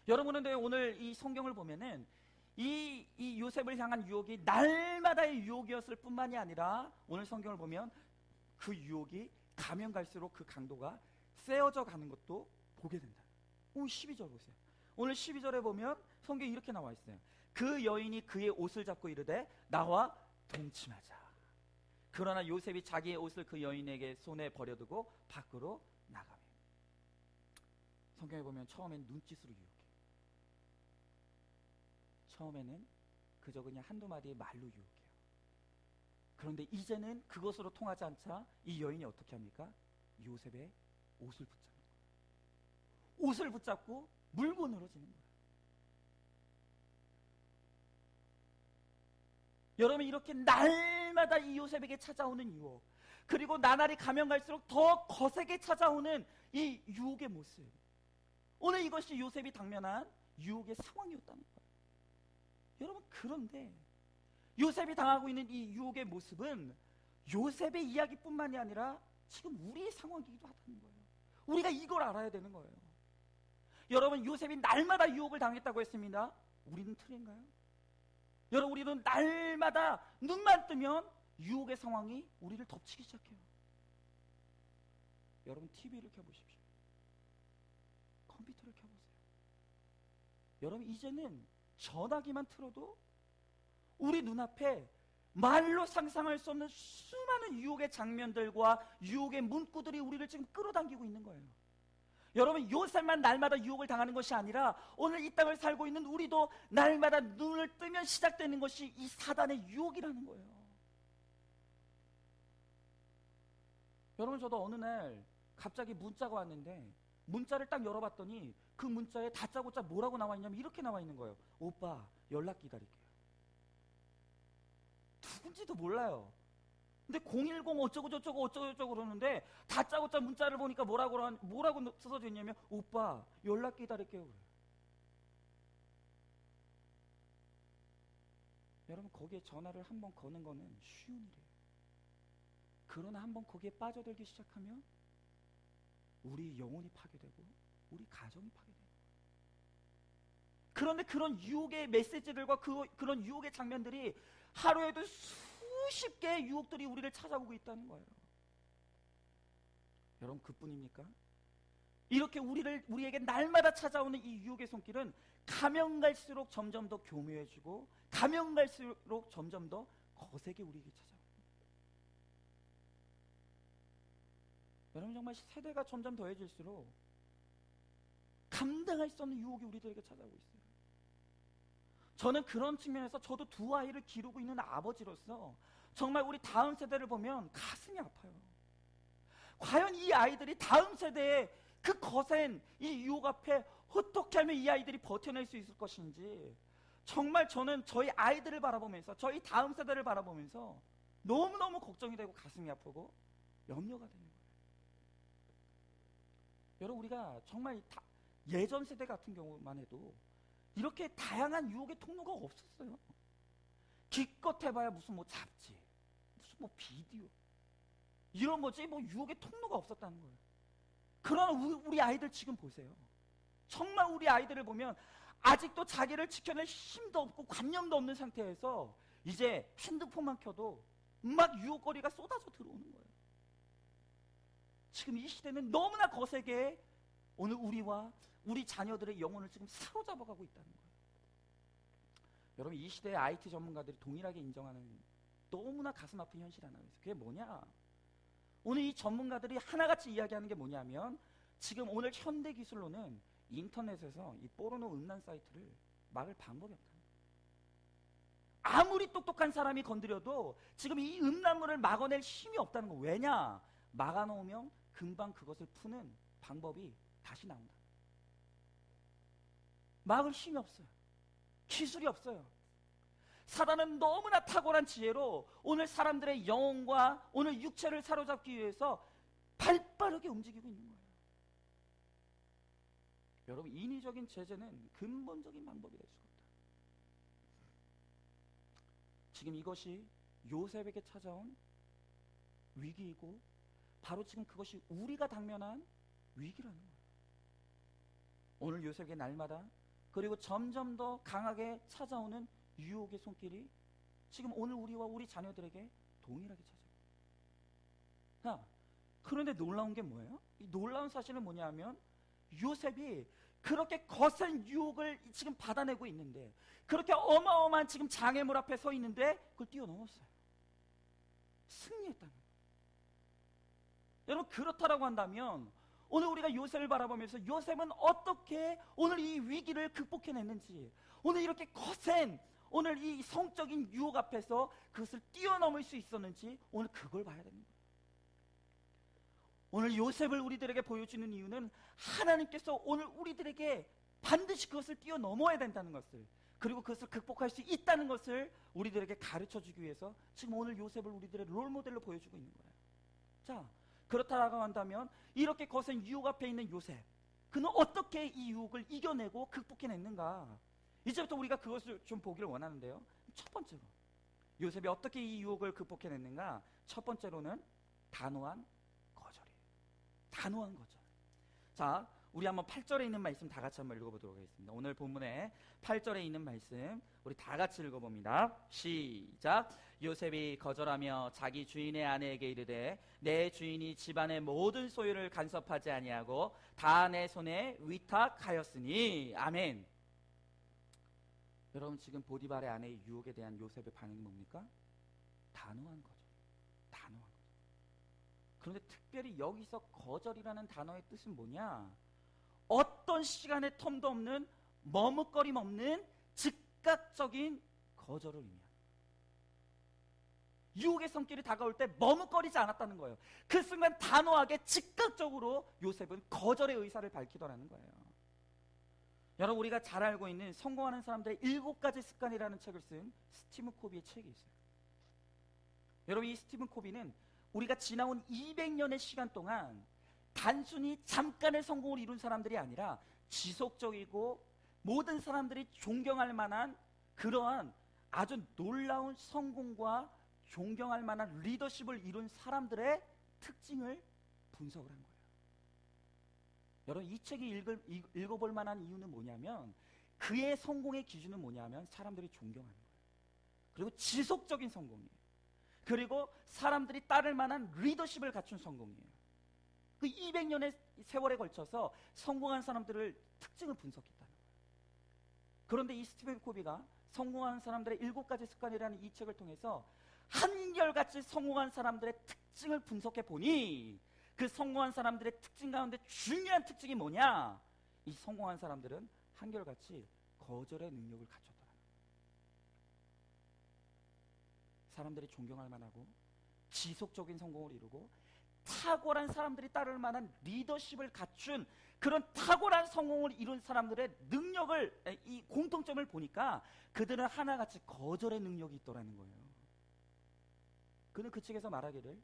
여러분은 오늘 이 성경을 보면은 이 요셉을 향한 유혹이 날마다의 유혹이었을 뿐만이 아니라, 오늘 성경을 보면 그 유혹이 가면 갈수록 그 강도가 세어져 가는 것도 보게 된다. 오늘 12절 보세요. 오늘 12절에 보면 성경에 이렇게 나와 있어요. 그 여인이 그의 옷을 잡고 이르되 나와 동침하자. 그러나 요셉이 자기의 옷을 그 여인에게 손에 버려두고 밖으로 나가며. 성경에 보면 처음엔 눈짓으로 유혹해요. 처음에는 그저 그냥 한두 마디의 말로 유혹해요. 그런데 이제는 그것으로 통하지 않자 이 여인이 어떻게 합니까? 요셉의 옷을 붙잡는 거예요. 옷을 붙잡고 물고 늘어지는 거예요. 여러분, 이렇게 날마다 이 요셉에게 찾아오는 유혹, 그리고 나날이 가면 갈수록 더 거세게 찾아오는 이 유혹의 모습, 오늘 이것이 요셉이 당면한 유혹의 상황이었다는 거예요. 여러분, 그런데 요셉이 당하고 있는 이 유혹의 모습은 요셉의 이야기뿐만이 아니라 지금 우리의 상황이기도 하다는 거예요. 우리가 이걸 알아야 되는 거예요. 여러분, 요셉이 날마다 유혹을 당했다고 했습니다. 우리는 틀린가요? 여러분, 우리는 날마다 눈만 뜨면 유혹의 상황이 우리를 덮치기 시작해요. 여러분, TV를 켜보십시오. 컴퓨터를 켜보세요. 여러분, 이제는 전화기만 틀어도 우리 눈앞에 말로 상상할 수 없는 수많은 유혹의 장면들과 유혹의 문구들이 우리를 지금 끌어당기고 있는 거예요. 여러분, 요셉만 날마다 유혹을 당하는 것이 아니라 오늘 이 땅을 살고 있는 우리도 날마다 눈을 뜨면 시작되는 것이 이 사단의 유혹이라는 거예요. 여러분, 저도 어느 날 갑자기 문자가 왔는데 문자를 딱 열어봤더니 그 문자에 다짜고짜 뭐라고 나와 있냐면 이렇게 나와 있는 거예요. 오빠, 연락 기다릴게요. 누군지도 몰라요. 근데 010 어쩌고저쩌고 어쩌고저쩌고 그러는데 다짜고짜 문자를 보니까 뭐라고 써져 있냐면 오빠, 연락 기다릴게요. 그래요. 여러분, 거기에 전화를 한번 거는 거는 쉬운 일이에요. 그러나 한번 거기에 빠져들기 시작하면 우리 영혼이 파괴되고 우리 가정이 파괴돼요. 그런데 그런 유혹의 메시지들과 그런 유혹의 장면들이 하루에도 수십 개의 유혹들이 우리를 찾아오고 있다는 거예요. 여러분, 그뿐입니까? 이렇게 우리에게 날마다 찾아오는 이 유혹의 손길은 가면 갈수록 점점 더 교묘해지고 가면 갈수록 점점 더 거세게 우리에게 찾아옵니다. 여러분, 정말 세대가 점점 더해질수록 감당할 수 없는 유혹이 우리들에게 찾아오고 있어요. 저는 그런 측면에서 저도 두 아이를 기르고 있는 아버지로서 정말 우리 다음 세대를 보면 가슴이 아파요. 과연 이 아이들이 다음 세대의 그 거센 이 유혹 앞에 어떻게 하면 이 아이들이 버텨낼 수 있을 것인지, 정말 저는 저희 아이들을 바라보면서, 저희 다음 세대를 바라보면서 너무너무 걱정이 되고 가슴이 아프고 염려가 되는 거예요. 여러분, 우리가 정말 예전 세대 같은 경우만 해도 이렇게 다양한 유혹의 통로가 없었어요. 기껏 해봐야 무슨 뭐 잡지, 무슨 뭐 비디오, 이런 거지 뭐 유혹의 통로가 없었다는 거예요. 그러나 우리 아이들 지금 보세요. 정말 우리 아이들을 보면 아직도 자기를 지켜낼 힘도 없고 관념도 없는 상태에서 이제 핸드폰만 켜도 막 유혹거리가 쏟아져 들어오는 거예요. 지금 이 시대는 너무나 거세게 오늘 우리와 우리 자녀들의 영혼을 지금 사로잡아가고 있다는 거예요. 여러분, 이 시대의 IT 전문가들이 동일하게 인정하는 너무나 가슴 아픈 현실 하나 있어요. 그게 뭐냐? 오늘 이 전문가들이 하나같이 이야기하는 게 뭐냐면, 지금 오늘 현대 기술로는 인터넷에서 이 포르노 음란 사이트를 막을 방법이 없다. 아무리 똑똑한 사람이 건드려도 지금 이 음란물을 막아낼 힘이 없다는 거. 왜냐? 막아놓으면 금방 그것을 푸는 방법이 다시 나온다. 막을 힘이 없어요. 기술이 없어요. 사단은 너무나 탁월한 지혜로 오늘 사람들의 영혼과 오늘 육체를 사로잡기 위해서 발빠르게 움직이고 있는 거예요. 여러분, 인위적인 제재는 근본적인 방법이 될 수가 없다. 지금 이것이 요셉에게 찾아온 위기이고 바로 지금 그것이 우리가 당면한 위기라는 거예요. 오늘 요셉에게 날마다 그리고 점점 더 강하게 찾아오는 유혹의 손길이 지금 오늘 우리와 우리 자녀들에게 동일하게 찾아요. 그런데 놀라운 게 뭐예요? 이 놀라운 사실은 뭐냐면, 요셉이 그렇게 거센 유혹을 지금 받아내고 있는데, 그렇게 어마어마한 지금 장애물 앞에 서 있는데 그걸 뛰어넘었어요. 승리했다는 거예요. 여러분, 그렇다라고 한다면 오늘 우리가 요셉을 바라보면서 요셉은 어떻게 오늘 이 위기를 극복해냈는지, 오늘 이렇게 거센 오늘 이 성적인 유혹 앞에서 그것을 뛰어넘을 수 있었는지, 오늘 그걸 봐야 됩니다. 오늘 요셉을 우리들에게 보여주는 이유는 하나님께서 오늘 우리들에게 반드시 그것을 뛰어넘어야 된다는 것을, 그리고 그것을 극복할 수 있다는 것을 우리들에게 가르쳐주기 위해서 지금 오늘 요셉을 우리들의 롤모델로 보여주고 있는 거예요. 자, 그렇다라고 한다면 이렇게 거센 유혹 앞에 있는 요셉, 그는 어떻게 이 유혹을 이겨내고 극복해냈는가? 이제부터 우리가 그것을 좀 보기를 원하는데요. 첫 번째로 요셉이 어떻게 이 유혹을 극복해냈는가? 첫 번째로는 단호한 거절이에요. 단호한 거절. 자, 우리 한번 8절에 있는 말씀 다 같이 한번 읽어보도록 하겠습니다. 오늘 본문에 8절에 있는 말씀 우리 다 같이 읽어봅니다. 시작. 요셉이 거절하며 자기 주인의 아내에게 이르되 내 주인이 집안의 모든 소유를 간섭하지 아니하고 다 내 손에 위탁하였으니. 아멘. 여러분, 지금 보디발의 아내의 유혹에 대한 요셉의 반응이 뭡니까? 단호한 거절. 단호한 거절. 그런데 특별히 여기서 거절이라는 단어의 뜻은 뭐냐? 어떤 시간의 텀도 없는, 머뭇거림 없는 즉각적인 거절을 의미합니다. 유혹의 손길이 다가올 때 머뭇거리지 않았다는 거예요. 그 순간 단호하게 즉각적으로 요셉은 거절의 의사를 밝히더라는 거예요. 여러분, 우리가 잘 알고 있는 성공하는 사람들의 7가지 습관이라는 책을 쓴 스티븐 코비의 책이 있어요. 여러분, 이 스티븐 코비는 우리가 지나온 200년의 시간 동안 단순히 잠깐의 성공을 이룬 사람들이 아니라 지속적이고 모든 사람들이 존경할 만한 그러한 아주 놀라운 성공과 존경할 만한 리더십을 이룬 사람들의 특징을 분석을 한 거예요. 여러분, 이 책이 읽어볼 만한 이유는 뭐냐면 그의 성공의 기준은 뭐냐면 사람들이 존경하는 거예요. 그리고 지속적인 성공이에요. 그리고 사람들이 따를 만한 리더십을 갖춘 성공이에요. 그 200년의 세월에 걸쳐서 성공한 사람들을 특징을 분석했다는 거예요. 그런데 이 스티븐 코비가 성공하는 사람들의 7가지 습관이라는 이 책을 통해서 한결같이 성공한 사람들의 특징을 분석해 보니 그 성공한 사람들의 특징 가운데 중요한 특징이 뭐냐? 이 성공한 사람들은 한결같이 거절의 능력을 갖췄더라. 사람들이 존경할 만하고 지속적인 성공을 이루고 탁월한 사람들이 따를 만한 리더십을 갖춘 그런 탁월한 성공을 이룬 사람들의 능력을, 이 공통점을 보니까 그들은 하나같이 거절의 능력이 있더라는 거예요. 그는 그 책에서 말하기를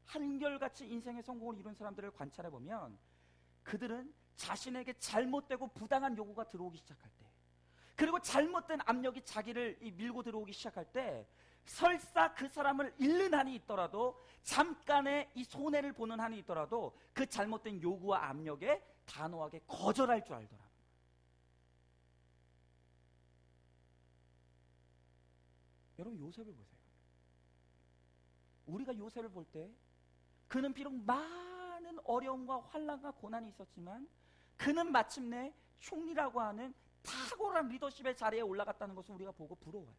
한결같이 인생의 성공을 이룬 사람들을 관찰해 보면 그들은 자신에게 잘못되고 부당한 요구가 들어오기 시작할 때, 그리고 잘못된 압력이 자기를 밀고 들어오기 시작할 때 설사 그 사람을 잃는 한이 있더라도, 잠깐의 이 손해를 보는 한이 있더라도 그 잘못된 요구와 압력에 단호하게 거절할 줄 알더라. 여러분, 요셉을 보세요. 우리가 요셉을 볼 때 그는 비록 많은 어려움과 환난과 고난이 있었지만 그는 마침내 총리라고 하는 탁월한 리더십의 자리에 올라갔다는 것을 우리가 보고 부러워요.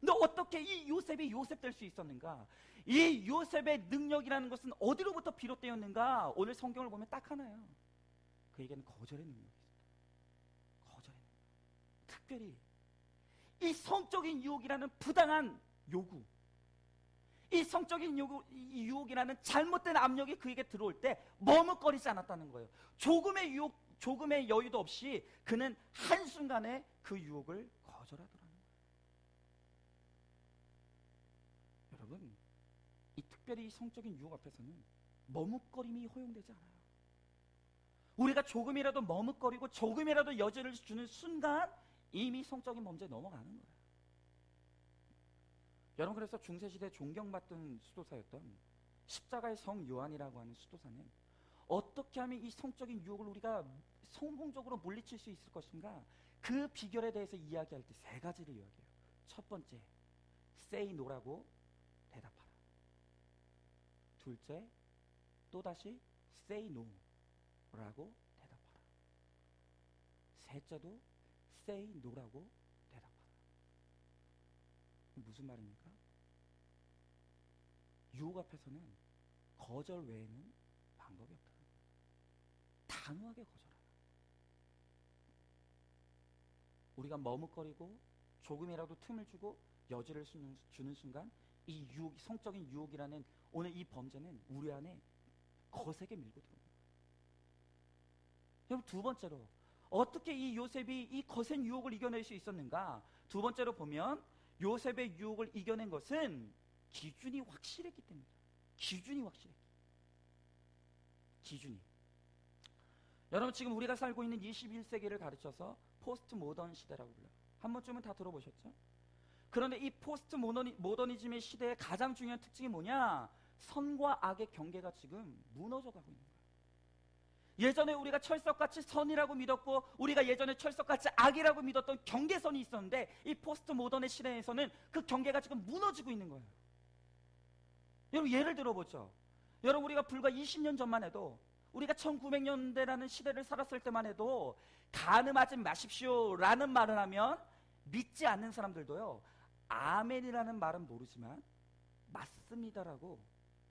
근데 어떻게 이 요셉이 요셉 될 수 있었는가? 이 요셉의 능력이라는 것은 어디로부터 비롯되었는가? 오늘 성경을 보면 딱 하나예요. 그에게는 거절의 능력이 있었다. 거절의 능력. 특별히 이 성적인 유혹이라는 부당한 요구, 이 성적인 이 유혹이라는 잘못된 압력이 그에게 들어올 때 머뭇거리지 않았다는 거예요. 조금의 유혹, 조금의 여유도 없이 그는 한순간에 그 유혹을 거절하더라는 거예요. 여러분, 이 특별히 이 성적인 유혹 앞에서는 머뭇거림이 허용되지 않아요. 우리가 조금이라도 머뭇거리고 조금이라도 여지를 주는 순간 이미 성적인 범죄에 넘어가는 거예요. 여러분, 그래서 중세시대 존경받던 수도사였던 십자가의 성 요한이라고 하는 수도사는 어떻게 하면 이 성적인 유혹을 우리가 성공적으로 물리칠 수 있을 것인가, 그 비결에 대해서 이야기할 때 3가지를 이야기해요. 첫 번째, say no라고 대답하라. 둘째, 또다시 say no라고 대답하라. 셋째도 say no라고 대답하라. 무슨 말입니까? 유혹 앞에서는 거절 외에는 방법이 없다. 단호하게 거절하라. 우리가 머뭇거리고 조금이라도 틈을 주고 여지를 주는 순간 이 유혹, 성적인 유혹이라는 오늘 이 범죄는 우리 안에 거세게 밀고 들어옵니다. 여러분, 두 번째로 어떻게 이 요셉이 이 거센 유혹을 이겨낼 수 있었는가? 두 번째로 보면 요셉의 유혹을 이겨낸 것은 기준이 확실했기 때문이다. 기준이 확실했기. 기준이. 여러분, 지금 우리가 살고 있는 21세기를 가르쳐서 포스트 모던 시대라고 불러요. 한 번쯤은 다 들어보셨죠? 그런데 이 포스트 모더니즘의 시대의 가장 중요한 특징이 뭐냐? 선과 악의 경계가 지금 무너져 가고 있는 거예요. 예전에 우리가 철석같이 선이라고 믿었고 우리가 예전에 철석같이 악이라고 믿었던 경계선이 있었는데 이 포스트 모던의 시대에서는 그 경계가 지금 무너지고 있는 거예요. 여러분, 예를 들어보죠. 여러분, 우리가 불과 20년 전만 해도, 우리가 1900년대라는 시대를 살았을 때만 해도 간음하지 마십시오 라는 말을 하면 믿지 않는 사람들도요, 아멘이라는 말은 모르지만 맞습니다라고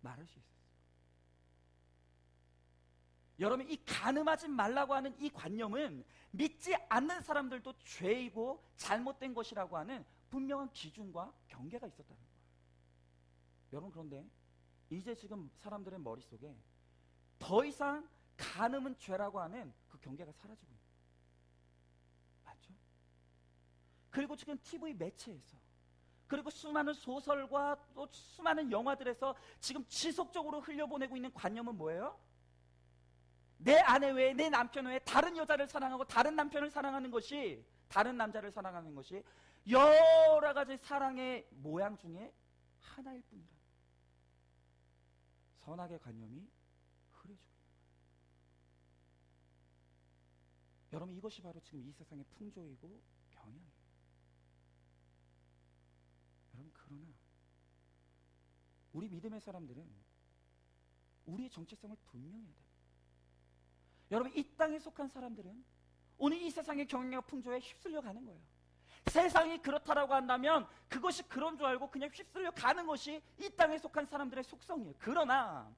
말할 수 있었어요. 여러분, 이 간음하지 말라고 하는 이 관념은 믿지 않는 사람들도 죄이고 잘못된 것이라고 하는 분명한 기준과 경계가 있었다는 거예요. 여러분, 그런데 이제 지금 사람들의 머릿속에 더 이상 간음은 죄라고 하는 그 경계가 사라지고 있는 거예요. 맞죠? 그리고 지금 TV 매체에서, 그리고 수많은 소설과 또 수많은 영화들에서 지금 지속적으로 흘려보내고 있는 관념은 뭐예요? 내 아내 외에, 내 남편 외에 다른 여자를 사랑하고 다른 남편을 사랑하는 것이, 다른 남자를 사랑하는 것이 여러 가지 사랑의 모양 중에 하나일 뿐이라. 선악의 관념이 흐려지고 있는 거예요. 여러분, 이것이 바로 지금 이 세상의 풍조이고 경향이에요. 여러분, 그러나 우리 믿음의 사람들은 우리의 정체성을 분명히 해야 돼요. 여러분, 이 땅에 속한 사람들은 오늘 이 세상의 경향과 풍조에 휩쓸려 가는 거예요. 세상이 그렇다라고 한다면 그것이 그런 줄 알고 그냥 휩쓸려 가는 것이 이 땅에 속한 사람들의 속성이에요. 그러나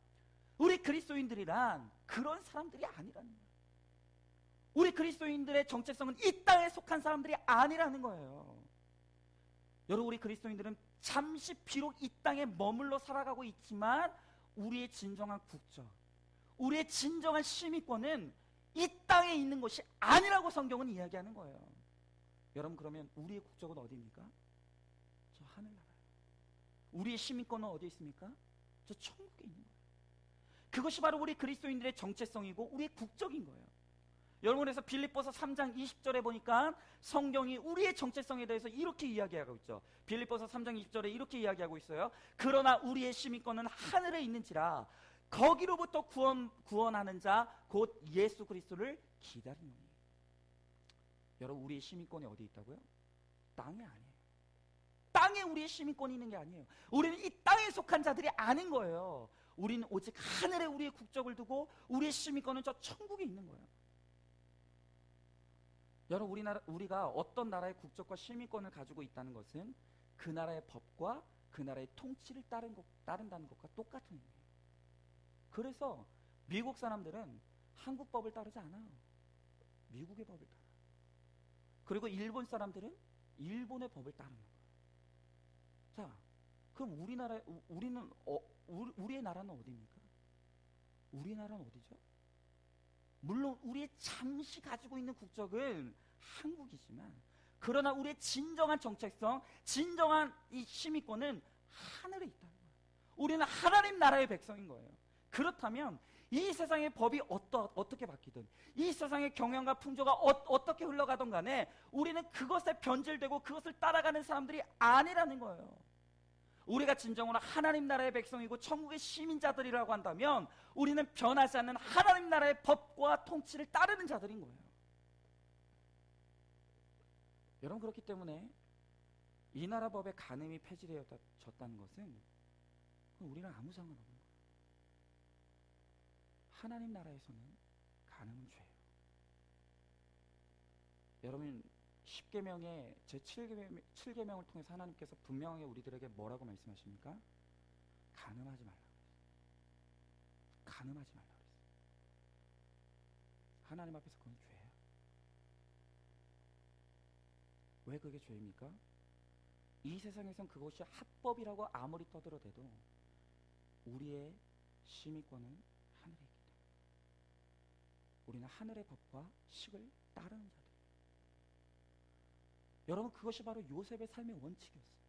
우리 그리스도인들이란 그런 사람들이 아니라는 거예요. 우리 그리스도인들의 정체성은 이 땅에 속한 사람들이 아니라는 거예요. 여러분, 우리 그리스도인들은 잠시 비록 이 땅에 머물러 살아가고 있지만 우리의 진정한 국적, 우리의 진정한 시민권은 이 땅에 있는 것이 아니라고 성경은 이야기하는 거예요. 여러분, 그러면 우리의 국적은 어디입니까? 저 하늘나라예요. 우리의 시민권은 어디에 있습니까? 저 천국에 있는 거예요. 그것이 바로 우리 그리스도인들의 정체성이고 우리의 국적인 거예요. 여러분, 그래서 빌립보서 3장 20절에 보니까 성경이 우리의 정체성에 대해서 이렇게 이야기하고 있죠. 빌립보서 3장 20절에 이렇게 이야기하고 있어요. 그러나 우리의 시민권은 하늘에 있는지라 거기로부터 구원하는 자 곧 예수 그리스도를 기다리노니. 여러분, 우리의 시민권이 어디 있다고요? 땅에 아니에요. 땅에 우리의 시민권이 있는 게 아니에요. 우리는 이 땅에 속한 자들이 아닌 거예요. 우리는 오직 하늘에 우리의 국적을 두고 우리의 시민권은 저 천국에 있는 거예요. 여러분, 우리가 어떤 나라의 국적과 시민권을 가지고 있다는 것은 그 나라의 법과 그 나라의 통치를 따른다는 것과 똑같은 의미예요. 그래서 미국 사람들은 한국 법을 따르지 않아요. 미국의 법을 따라요. 그리고 일본 사람들은 일본의 법을 따르는 거예요. 자, 그럼 우리의 나라는 어디입니까? 우리의 나라는 어디죠? 물론 우리의 잠시 가지고 있는 국적은 한국이지만, 그러나 우리의 진정한 정체성, 진정한 이 시민권은 하늘에 있다는 거예요. 우리는 하나님 나라의 백성인 거예요. 그렇다면 이 세상의 법이 어떻게 바뀌든, 이 세상의 경향과 풍조가 어떻게 흘러가든 간에 우리는 그것에 변질되고 그것을 따라가는 사람들이 아니라는 거예요. 우리가 진정으로 하나님 나라의 백성이고 천국의 시민자들이라고 한다면 우리는 변하지 않는 하나님 나라의 법과 통치를 따르는 자들인 거예요. 여러분, 그렇기 때문에 이 나라 법의 간음이 폐지되어졌다는 것은 우리랑 아무 상관없는 거예요. 하나님 나라에서는 간음은 죄예요. 여러분, 10계명의 제7계명을 통해서 하나님께서 분명하게 우리들에게 뭐라고 말씀하십니까? 간음하지 말라고 했어요. 간음하지 말라고 했어요. 하나님 앞에서 그건 죄예요. 왜 그게 죄입니까? 이 세상에선 그것이 합법이라고 아무리 떠들어대도 우리의 시민권은 하늘에 있기 때문에 우리는 하늘의 법과 식을 따르는 자들이에요. 여러분, 그것이 바로 요셉의 삶의 원칙이었어요.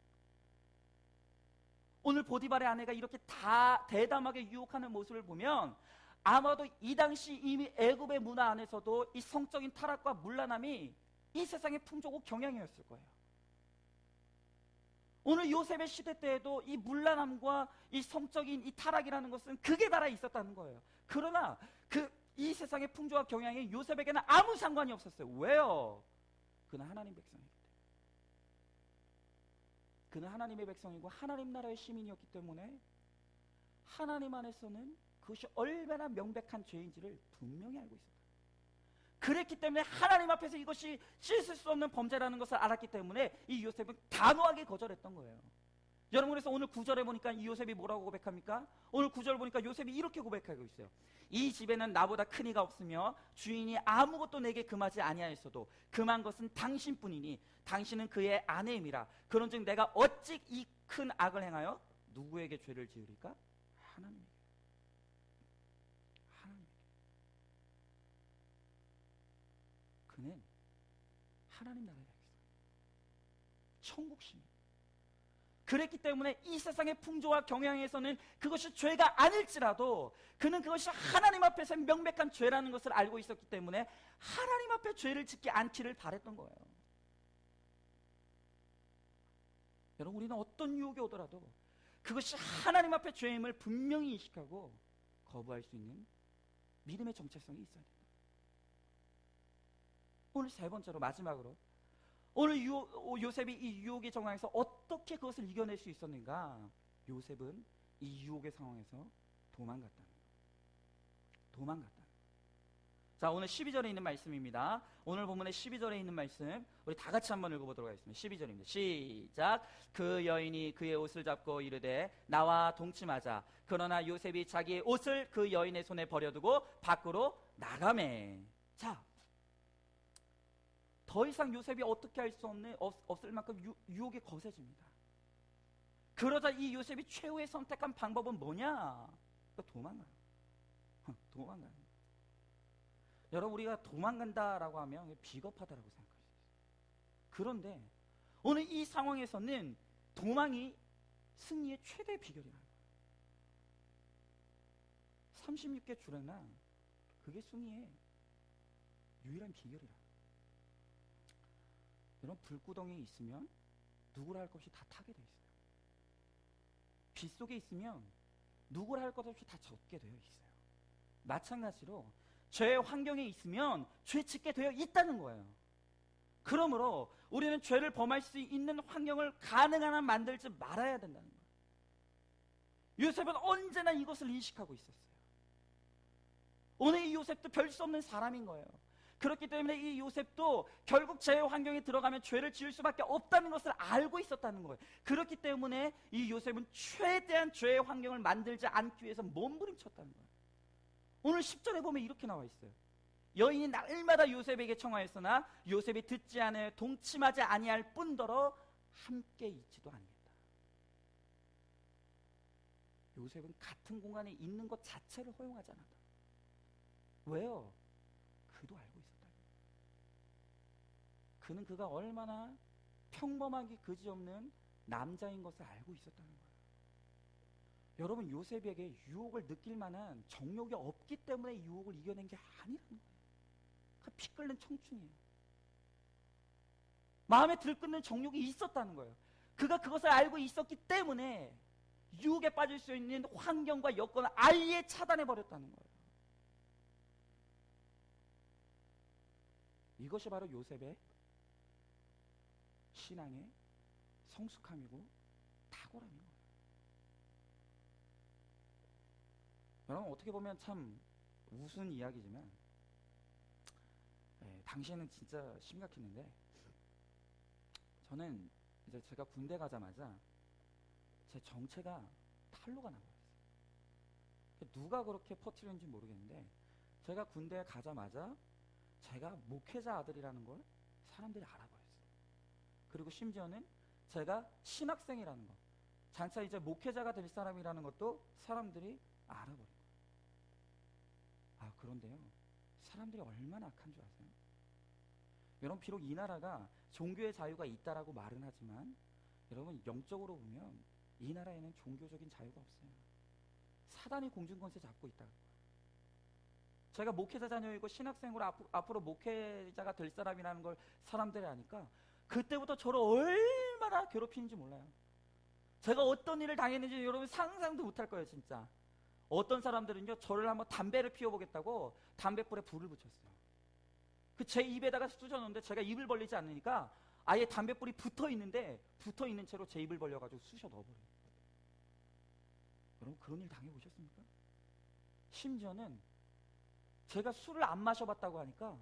오늘 보디발의 아내가 이렇게 다 대담하게 유혹하는 모습을 보면 아마도 이 당시 이미 애굽의 문화 안에서도 이 성적인 타락과 문란함이 이 세상의 풍조고 경향이었을 거예요. 오늘 요셉의 시대 때에도 이 문란함과 이 성적인 이 타락이라는 것은 극에 달아 있었다는 거예요. 그러나 이 세상의 풍조와 경향이 요셉에게는 아무 상관이 없었어요. 왜요? 그는 하나님 백성이기 때문에. 그는 하나님의 백성이고 하나님 나라의 시민이었기 때문에 하나님 안에서는 그것이 얼마나 명백한 죄인지를 분명히 알고 있었다. 그랬기 때문에 하나님 앞에서 이것이 씻을 수 없는 범죄라는 것을 알았기 때문에 이 요셉은 단호하게 거절했던 거예요. 여러분, 그래서 오늘 9절에 보니까 이 요셉이 뭐라고 고백합니까? 오늘 9절 보니까 요셉이 이렇게 고백하고 있어요. 이 집에는 나보다 큰 이가 없으며 주인이 아무것도 내게 금하지 아니하였어도 금한 것은 당신뿐이니 당신은 그의 아내임이라. 그런즉 내가 어찌 이 큰 악을 행하여 누구에게 죄를 지으리까? 하나님에게. 하나님에게. 그는 하나님 나라의 백성, 천국 시민. 그랬기 때문에 이 세상의 풍조와 경향에서는 그것이 죄가 아닐지라도 그는 그것이 하나님 앞에서 명백한 죄라는 것을 알고 있었기 때문에 하나님 앞에 죄를 짓지 않기를 바랬던 거예요. 여러분, 우리는 어떤 유혹이 오더라도 그것이 하나님 앞에 죄임을 분명히 인식하고 거부할 수 있는 믿음의 정체성이 있어야 된다. 오늘 세 번째로, 마지막으로, 오늘 요셉이 이 유혹의 정황에서 어떻게 그것을 이겨낼 수 있었는가? 요셉은 이 유혹의 상황에서 도망갔다는 거예요. 도망갔다. 자, 오늘 12절에 있는 말씀입니다. 오늘 본문의 12절에 있는 말씀 우리 다 같이 한번 읽어보도록 하겠습니다. 12절입니다. 시작. 그 여인이 그의 옷을 잡고 이르되 나와 동침하자. 그러나 요셉이 자기의 옷을 그 여인의 손에 버려두고 밖으로 나가매. 자, 더 이상 요셉이 어떻게 할 수 없을 만큼 유혹이 거세집니다. 그러자 이 요셉이 최후의 선택한 방법은 뭐냐? 도망가요. 도망가요. 여러분, 우리가 도망간다라고 하면 비겁하다라고 생각할 수 있어요. 그런데 오늘 이 상황에서는 도망이 승리의 최대 비결이라는 거예요. 36개 주례나 그게 승리의 유일한 비결이라. 여러분, 불구덩이에 있으면 누구라 할 것 없이 다 타게 돼 있어요. 빗속에 있으면 누구라 할 것 없이 다 젖게 되어 있어요. 마찬가지로 죄의 환경에 있으면 죄 짓게 되어 있다는 거예요. 그러므로 우리는 죄를 범할 수 있는 환경을 가능한 한 만들지 말아야 된다는 거예요. 요셉은 언제나 이것을 인식하고 있었어요. 오늘 이 요셉도 별 수 없는 사람인 거예요. 그렇기 때문에 이 요셉도 결국 죄의 환경에 들어가면 죄를 지을 수밖에 없다는 것을 알고 있었다는 거예요. 그렇기 때문에 이 요셉은 최대한 죄의 환경을 만들지 않기 위해서 몸부림쳤다는 거예요. 오늘 10절에 보면 이렇게 나와 있어요. 여인이 날마다 요셉에게 청하였으나 요셉이 듣지 않아 동침하지 아니할 뿐더러 함께 있지도 않겠다. 요셉은 같은 공간에 있는 것 자체를 허용하지 않았다. 왜요? 그도 알고 있었다. 그는 그가 얼마나 평범하기 그지없는 남자인 것을 알고 있었다는 거예요. 여러분, 요셉에게 유혹을 느낄 만한 정욕이 없기 때문에 유혹을 이겨낸 게 아니라는 거예요. 그 피 끓는 청춘이에요. 마음에 들끓는 정욕이 있었다는 거예요. 그가 그것을 알고 있었기 때문에 유혹에 빠질 수 있는 환경과 여건을 아예 차단해 버렸다는 거예요. 이것이 바로 요셉의 신앙의 성숙함이고 탁월함인 거예요. 여러분, 어떻게 보면 참 우스운 이야기지만 당시에는 진짜 심각했는데, 저는 이제 제가 군대 가자마자 제 정체가 탄로가 나버렸어요. 누가 그렇게 퍼뜨렸는지 모르겠는데 제가 군대에 가자마자 제가 목회자 아들이라는 걸 사람들이 알아버렸어요. 그리고 심지어는 제가 신학생이라는 거, 장차 이제 목회자가 될 사람이라는 것도 사람들이 알아버린 거예요. 아, 그런데요, 사람들이 얼마나 악한 줄 아세요? 여러분, 비록 이 나라가 종교의 자유가 있다라고 말은 하지만 여러분, 영적으로 보면 이 나라에는 종교적인 자유가 없어요. 사단이 공중권세 잡고 있다는 거예요. 제가 목회자 자녀이고 신학생으로 앞으로 목회자가 될 사람이라는 걸 사람들이 아니까 그때부터 저를 얼마나 괴롭히는지 몰라요. 제가 어떤 일을 당했는지 여러분 상상도 못할 거예요, 진짜. 어떤 사람들은요, 저를 한번 담배를 피워보겠다고 담배불에 불을 붙였어요. 그 제 입에다가 쑤셔놓는데 제가 입을 벌리지 않으니까 아예 담배불이 붙어있는데 붙어있는 채로 제 입을 벌려가지고 쑤셔 넣어버려요. 여러분, 그런 일 당해보셨습니까? 심지어는 제가 술을 안 마셔봤다고 하니까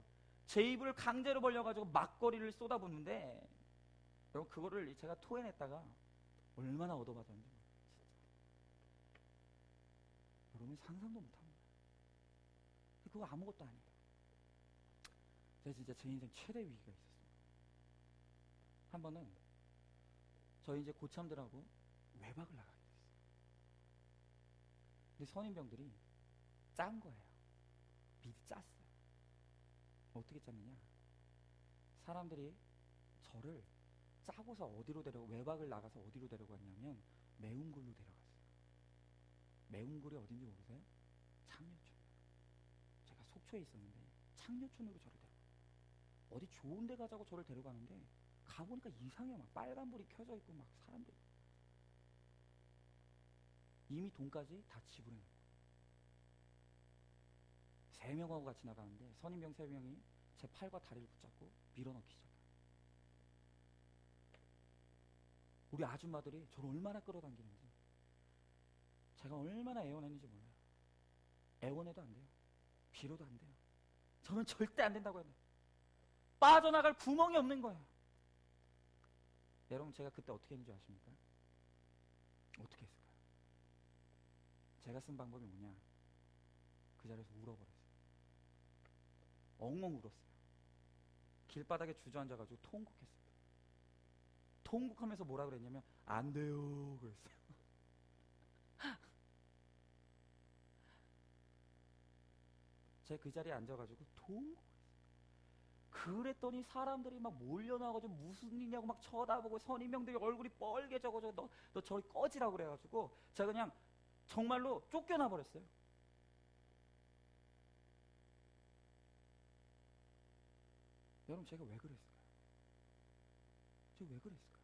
제 입을 강제로 벌려가지고 막걸리를 쏟아붓는데, 여러분, 그거를 제가 토해냈다가 얼마나 얻어받았는지 여러분 상상도 못합니다. 그거 아무것도 아니에요. 제가 진짜 제 인생 최대 위기가 있었어요. 한 번은 저희 이제 고참들하고 외박을 나가게 됐어요. 근데 선임병들이 짠 거예요. 미리 짰어요. 어떻게 짰느냐? 사람들이 저를 짜고서 어디로 외박을 나가서 어디로 데려갔냐면 매운굴로 데려갔어요. 매운굴이 어딘지 모르세요? 창녀촌. 제가 속초에 있었는데 창녀촌으로 저를 데려가요. 어디 좋은 데 가자고 저를 데려가는데 가보니까 이상해. 막 빨간불이 켜져 있고 막 사람들 이미 돈까지 다 지불해 놓고 3명하고 같이 나가는데 선임병 3명이 제 팔과 다리를 붙잡고 밀어넣기 시작해요. 우리 아줌마들이 저를 얼마나 끌어당기는지, 제가 얼마나 애원했는지 몰라요. 애원해도 안 돼요. 빌어도 안 돼요. 저는 절대 안 된다고 해요. 빠져나갈 구멍이 없는 거예요. 여러분, 제가 그때 어떻게 했는지 아십니까? 어떻게 했을까요? 제가 쓴 방법이 뭐냐? 그 자리에서 울어버렸어요. 엉엉 울었어요. 길바닥에 주저앉아가지고 통곡했어요. 통곡하면서 뭐라 그랬냐면 안 돼요 그랬어요. 제가 그 자리에 앉아가지고 통곡했어요. 그랬더니 사람들이 막 몰려나가지고 무슨 일이냐고 막 쳐다보고 선임병들이 얼굴이 빨개져가지고 너 저리 꺼지라고 그래가지고 제가 그냥 정말로 쫓겨나 버렸어요. 여러분, 제가 왜 그랬을까요? 제가 왜 그랬을까요?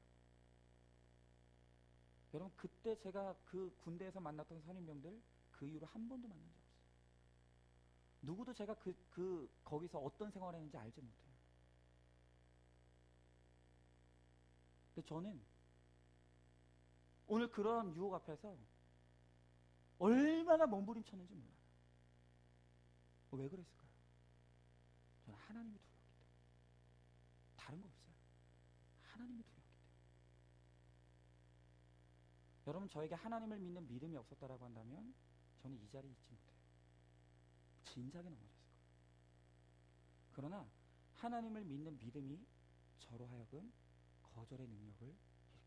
여러분, 그때 제가 그 군대에서 만났던 선임병들 그 이후로 한 번도 만난 적 없어요. 누구도 제가 거기서 어떤 생활을 했는지 알지 못해요. 근데 저는 오늘 그런 유혹 앞에서 얼마나 몸부림쳤는지 몰라요. 왜 그랬을까요? 저는 하나님이 두려웠기 때문에. 다른 거 없어요. 하나님이 두려웠기 때문에. 여러분, 저에게 하나님을 믿는 믿음이 없었다라고 한다면 저는 이 자리에 있지 못해요. 진작에 넘어졌을 거예요. 그러나 하나님을 믿는 믿음이 저로 하여금 거절의 능력을 일으키는 거예요.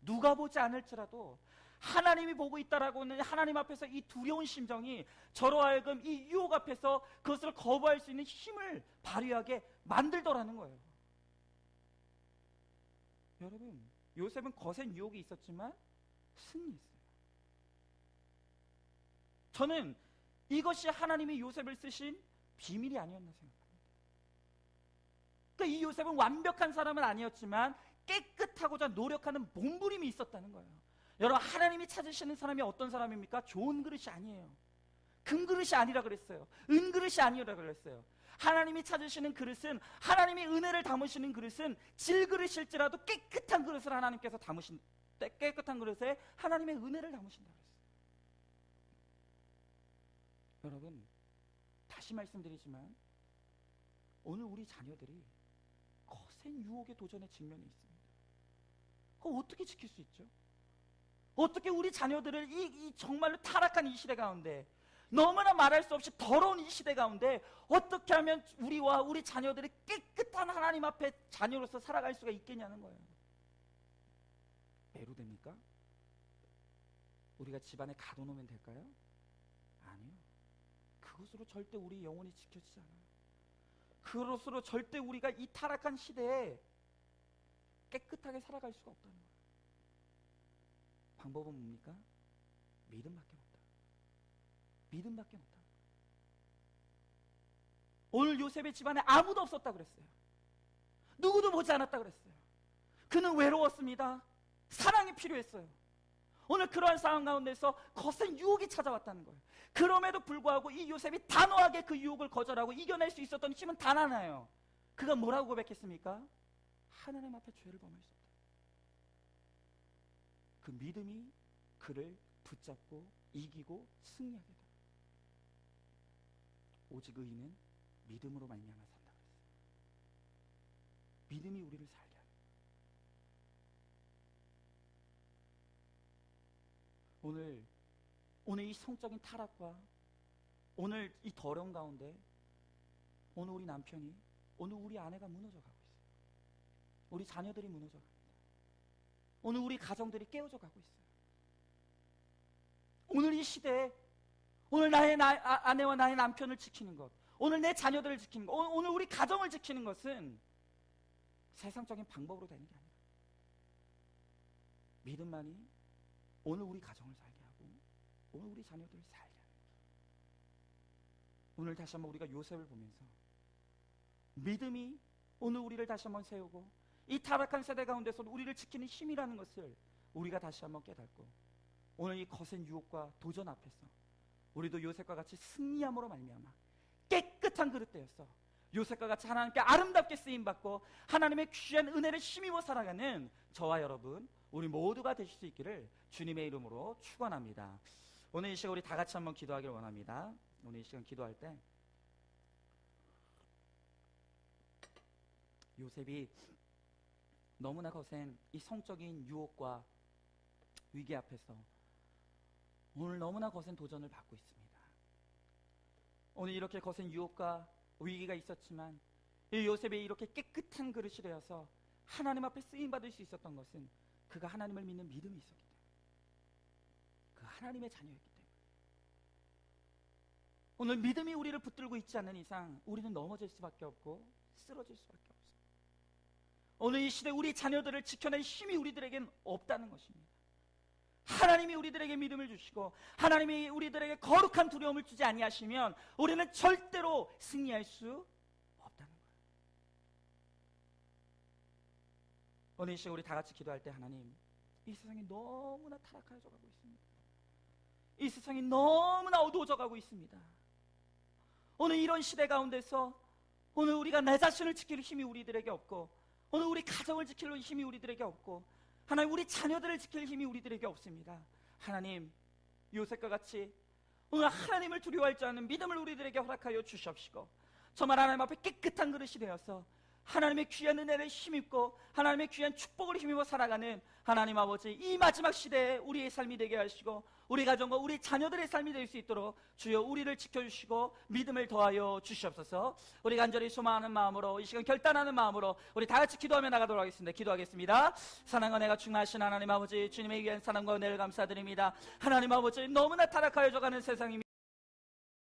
누가 보지 않을지라도 하나님이 보고 있다라고 하는 하나님 앞에서 이 두려운 심정이 저로 하여금 이 유혹 앞에서 그것을 거부할 수 있는 힘을 발휘하게 만들더라는 거예요. 여러분, 요셉은 거센 유혹이 있었지만 승리했어요. 저는 이것이 하나님이 요셉을 쓰신 비밀이 아니었나 생각합니다. 그러니까 이 요셉은 완벽한 사람은 아니었지만 깨끗하고자 노력하는 몸부림이 있었다는 거예요. 여러분, 하나님이 찾으시는 사람이 어떤 사람입니까? 좋은 그릇이 아니에요. 금그릇이 아니라 그랬어요. 은그릇이 아니라 그랬어요. 하나님이 찾으시는 그릇은, 하나님이 은혜를 담으시는 그릇은 질그릇일지라도 깨끗한 그릇을 하나님께서 담으신, 깨끗한 그릇에 하나님의 은혜를 담으신다 그랬어요. 여러분, 다시 말씀드리지만 오늘 우리 자녀들이 거센 유혹의 도전에 직면해 있습니다. 그거 어떻게 지킬 수 있죠? 어떻게 우리 자녀들을 이 정말로 타락한 이 시대 가운데, 너무나 말할 수 없이 더러운 이 시대 가운데 어떻게 하면 우리와 우리 자녀들이 깨끗한 하나님 앞에 자녀로서 살아갈 수가 있겠냐는 거예요. 배로 됩니까? 우리가 집안에 가둬놓으면 될까요? 아니요. 그것으로 절대 우리 영혼이 지켜지지 않아요. 그것으로 절대 우리가 이 타락한 시대에 깨끗하게 살아갈 수가 없다는 거예요. 방법은 뭡니까? 믿음밖에 없다. 믿음밖에 없다. 오늘 요셉의 집안에 아무도 없었다 그랬어요. 누구도 보지 않았다 그랬어요. 그는 외로웠습니다. 사랑이 필요했어요. 오늘 그러한 상황 가운데서 거센 유혹이 찾아왔다는 거예요. 그럼에도 불구하고 이 요셉이 단호하게 그 유혹을 거절하고 이겨낼 수 있었던 힘은 단 하나예요. 그가 뭐라고 고백했습니까? 하나님 앞에 죄를 범할 수 없다. 그 믿음이 그를 붙잡고 이기고 승리하게 돼. 오직 의인은 믿음으로 말미암아 산다 그랬어요. 믿음이 우리를 살게 하는 거예요. 오늘 이 성적인 타락과 오늘 이 더러운 가운데 오늘 우리 남편이, 오늘 우리 아내가 무너져 가고 있어요. 우리 자녀들이 무너져 갑니다. 오늘 우리 가정들이 깨어져 가고 있어요. 오늘 이 시대에 오늘 나의 아내와 나의 남편을 지키는 것, 오늘 내 자녀들을 지키는 것, 오늘 우리 가정을 지키는 것은 세상적인 방법으로 되는 게 아니라 믿음만이 오늘 우리 가정을 살게 하고 오늘 우리 자녀들을 살게 하는 거예요. 오늘 다시 한번 우리가 요셉을 보면서 믿음이 오늘 우리를 다시 한번 세우고 이 타락한 세대 가운데서 우리를 지키는 힘이라는 것을 우리가 다시 한번 깨닫고 오늘 이 거센 유혹과 도전 앞에서 우리도 요셉과 같이 승리함으로 말미암아 깨끗한 그릇 되었어 요셉과 같이 하나님께 아름답게 쓰임받고 하나님의 귀한 은혜를 힘입어 살아가는 저와 여러분 우리 모두가 되실 수 있기를 주님의 이름으로 축원합니다. 오늘 이 시간 우리 다 같이 한번 기도하기를 원합니다. 오늘 이 시간 기도할 때 요셉이 너무나 거센 이 성적인 유혹과 위기 앞에서 오늘 너무나 거센 도전을 받고 있습니다. 오늘 이렇게 거센 유혹과 위기가 있었지만 이 요셉이 이렇게 깨끗한 그릇이 되어서 하나님 앞에 쓰임받을 수 있었던 것은 그가 하나님을 믿는 믿음이 있었기 때문에 그 하나님의 자녀였기 때문에 오늘 믿음이 우리를 붙들고 있지 않는 이상 우리는 넘어질 수밖에 없고 쓰러질 수밖에 없습니다. 오늘 이 시대 우리 자녀들을 지켜낼 힘이 우리들에겐 없다는 것입니다. 하나님이 우리들에게 믿음을 주시고 하나님이 우리들에게 거룩한 두려움을 주지 아니하시면 우리는 절대로 승리할 수 없다는 거예요. 오늘 이 시간 우리 다 같이 기도할 때 하나님 이 세상이 너무나 타락해져 가고 있습니다. 이 세상이 너무나 어두워져 가고 있습니다. 오늘 이런 시대 가운데서 오늘 우리가 내 자신을 지킬 힘이 우리들에게 없고 오늘 우리 가정을 지킬 힘이 우리들에게 없고 하나님 우리 자녀들을 지킬 힘이 우리들에게 없습니다. 하나님 요셉과 같이 오늘 하나님을 두려워할 줄 아는 믿음을 우리들에게 허락하여 주시옵시고 정말 하나님 앞에 깨끗한 그릇이 되어서 하나님의 귀한 은혜를 힘입고 하나님의 귀한 축복을 힘입어 살아가는 하나님 아버지 이 마지막 시대에 우리의 삶이 되게 하시고 우리 가정과 우리 자녀들의 삶이 될 수 있도록 주여 우리를 지켜주시고 믿음을 더하여 주시옵소서. 우리 간절히 소망하는 마음으로 이 시간 결단하는 마음으로 우리 다 같이 기도하며 나가도록 하겠습니다. 기도하겠습니다. 사랑과 은혜가 충만하신 하나님 아버지 주님의 귀한 사랑과 은혜를 감사드립니다. 하나님 아버지 너무나 타락하여져 가는 세상입니다.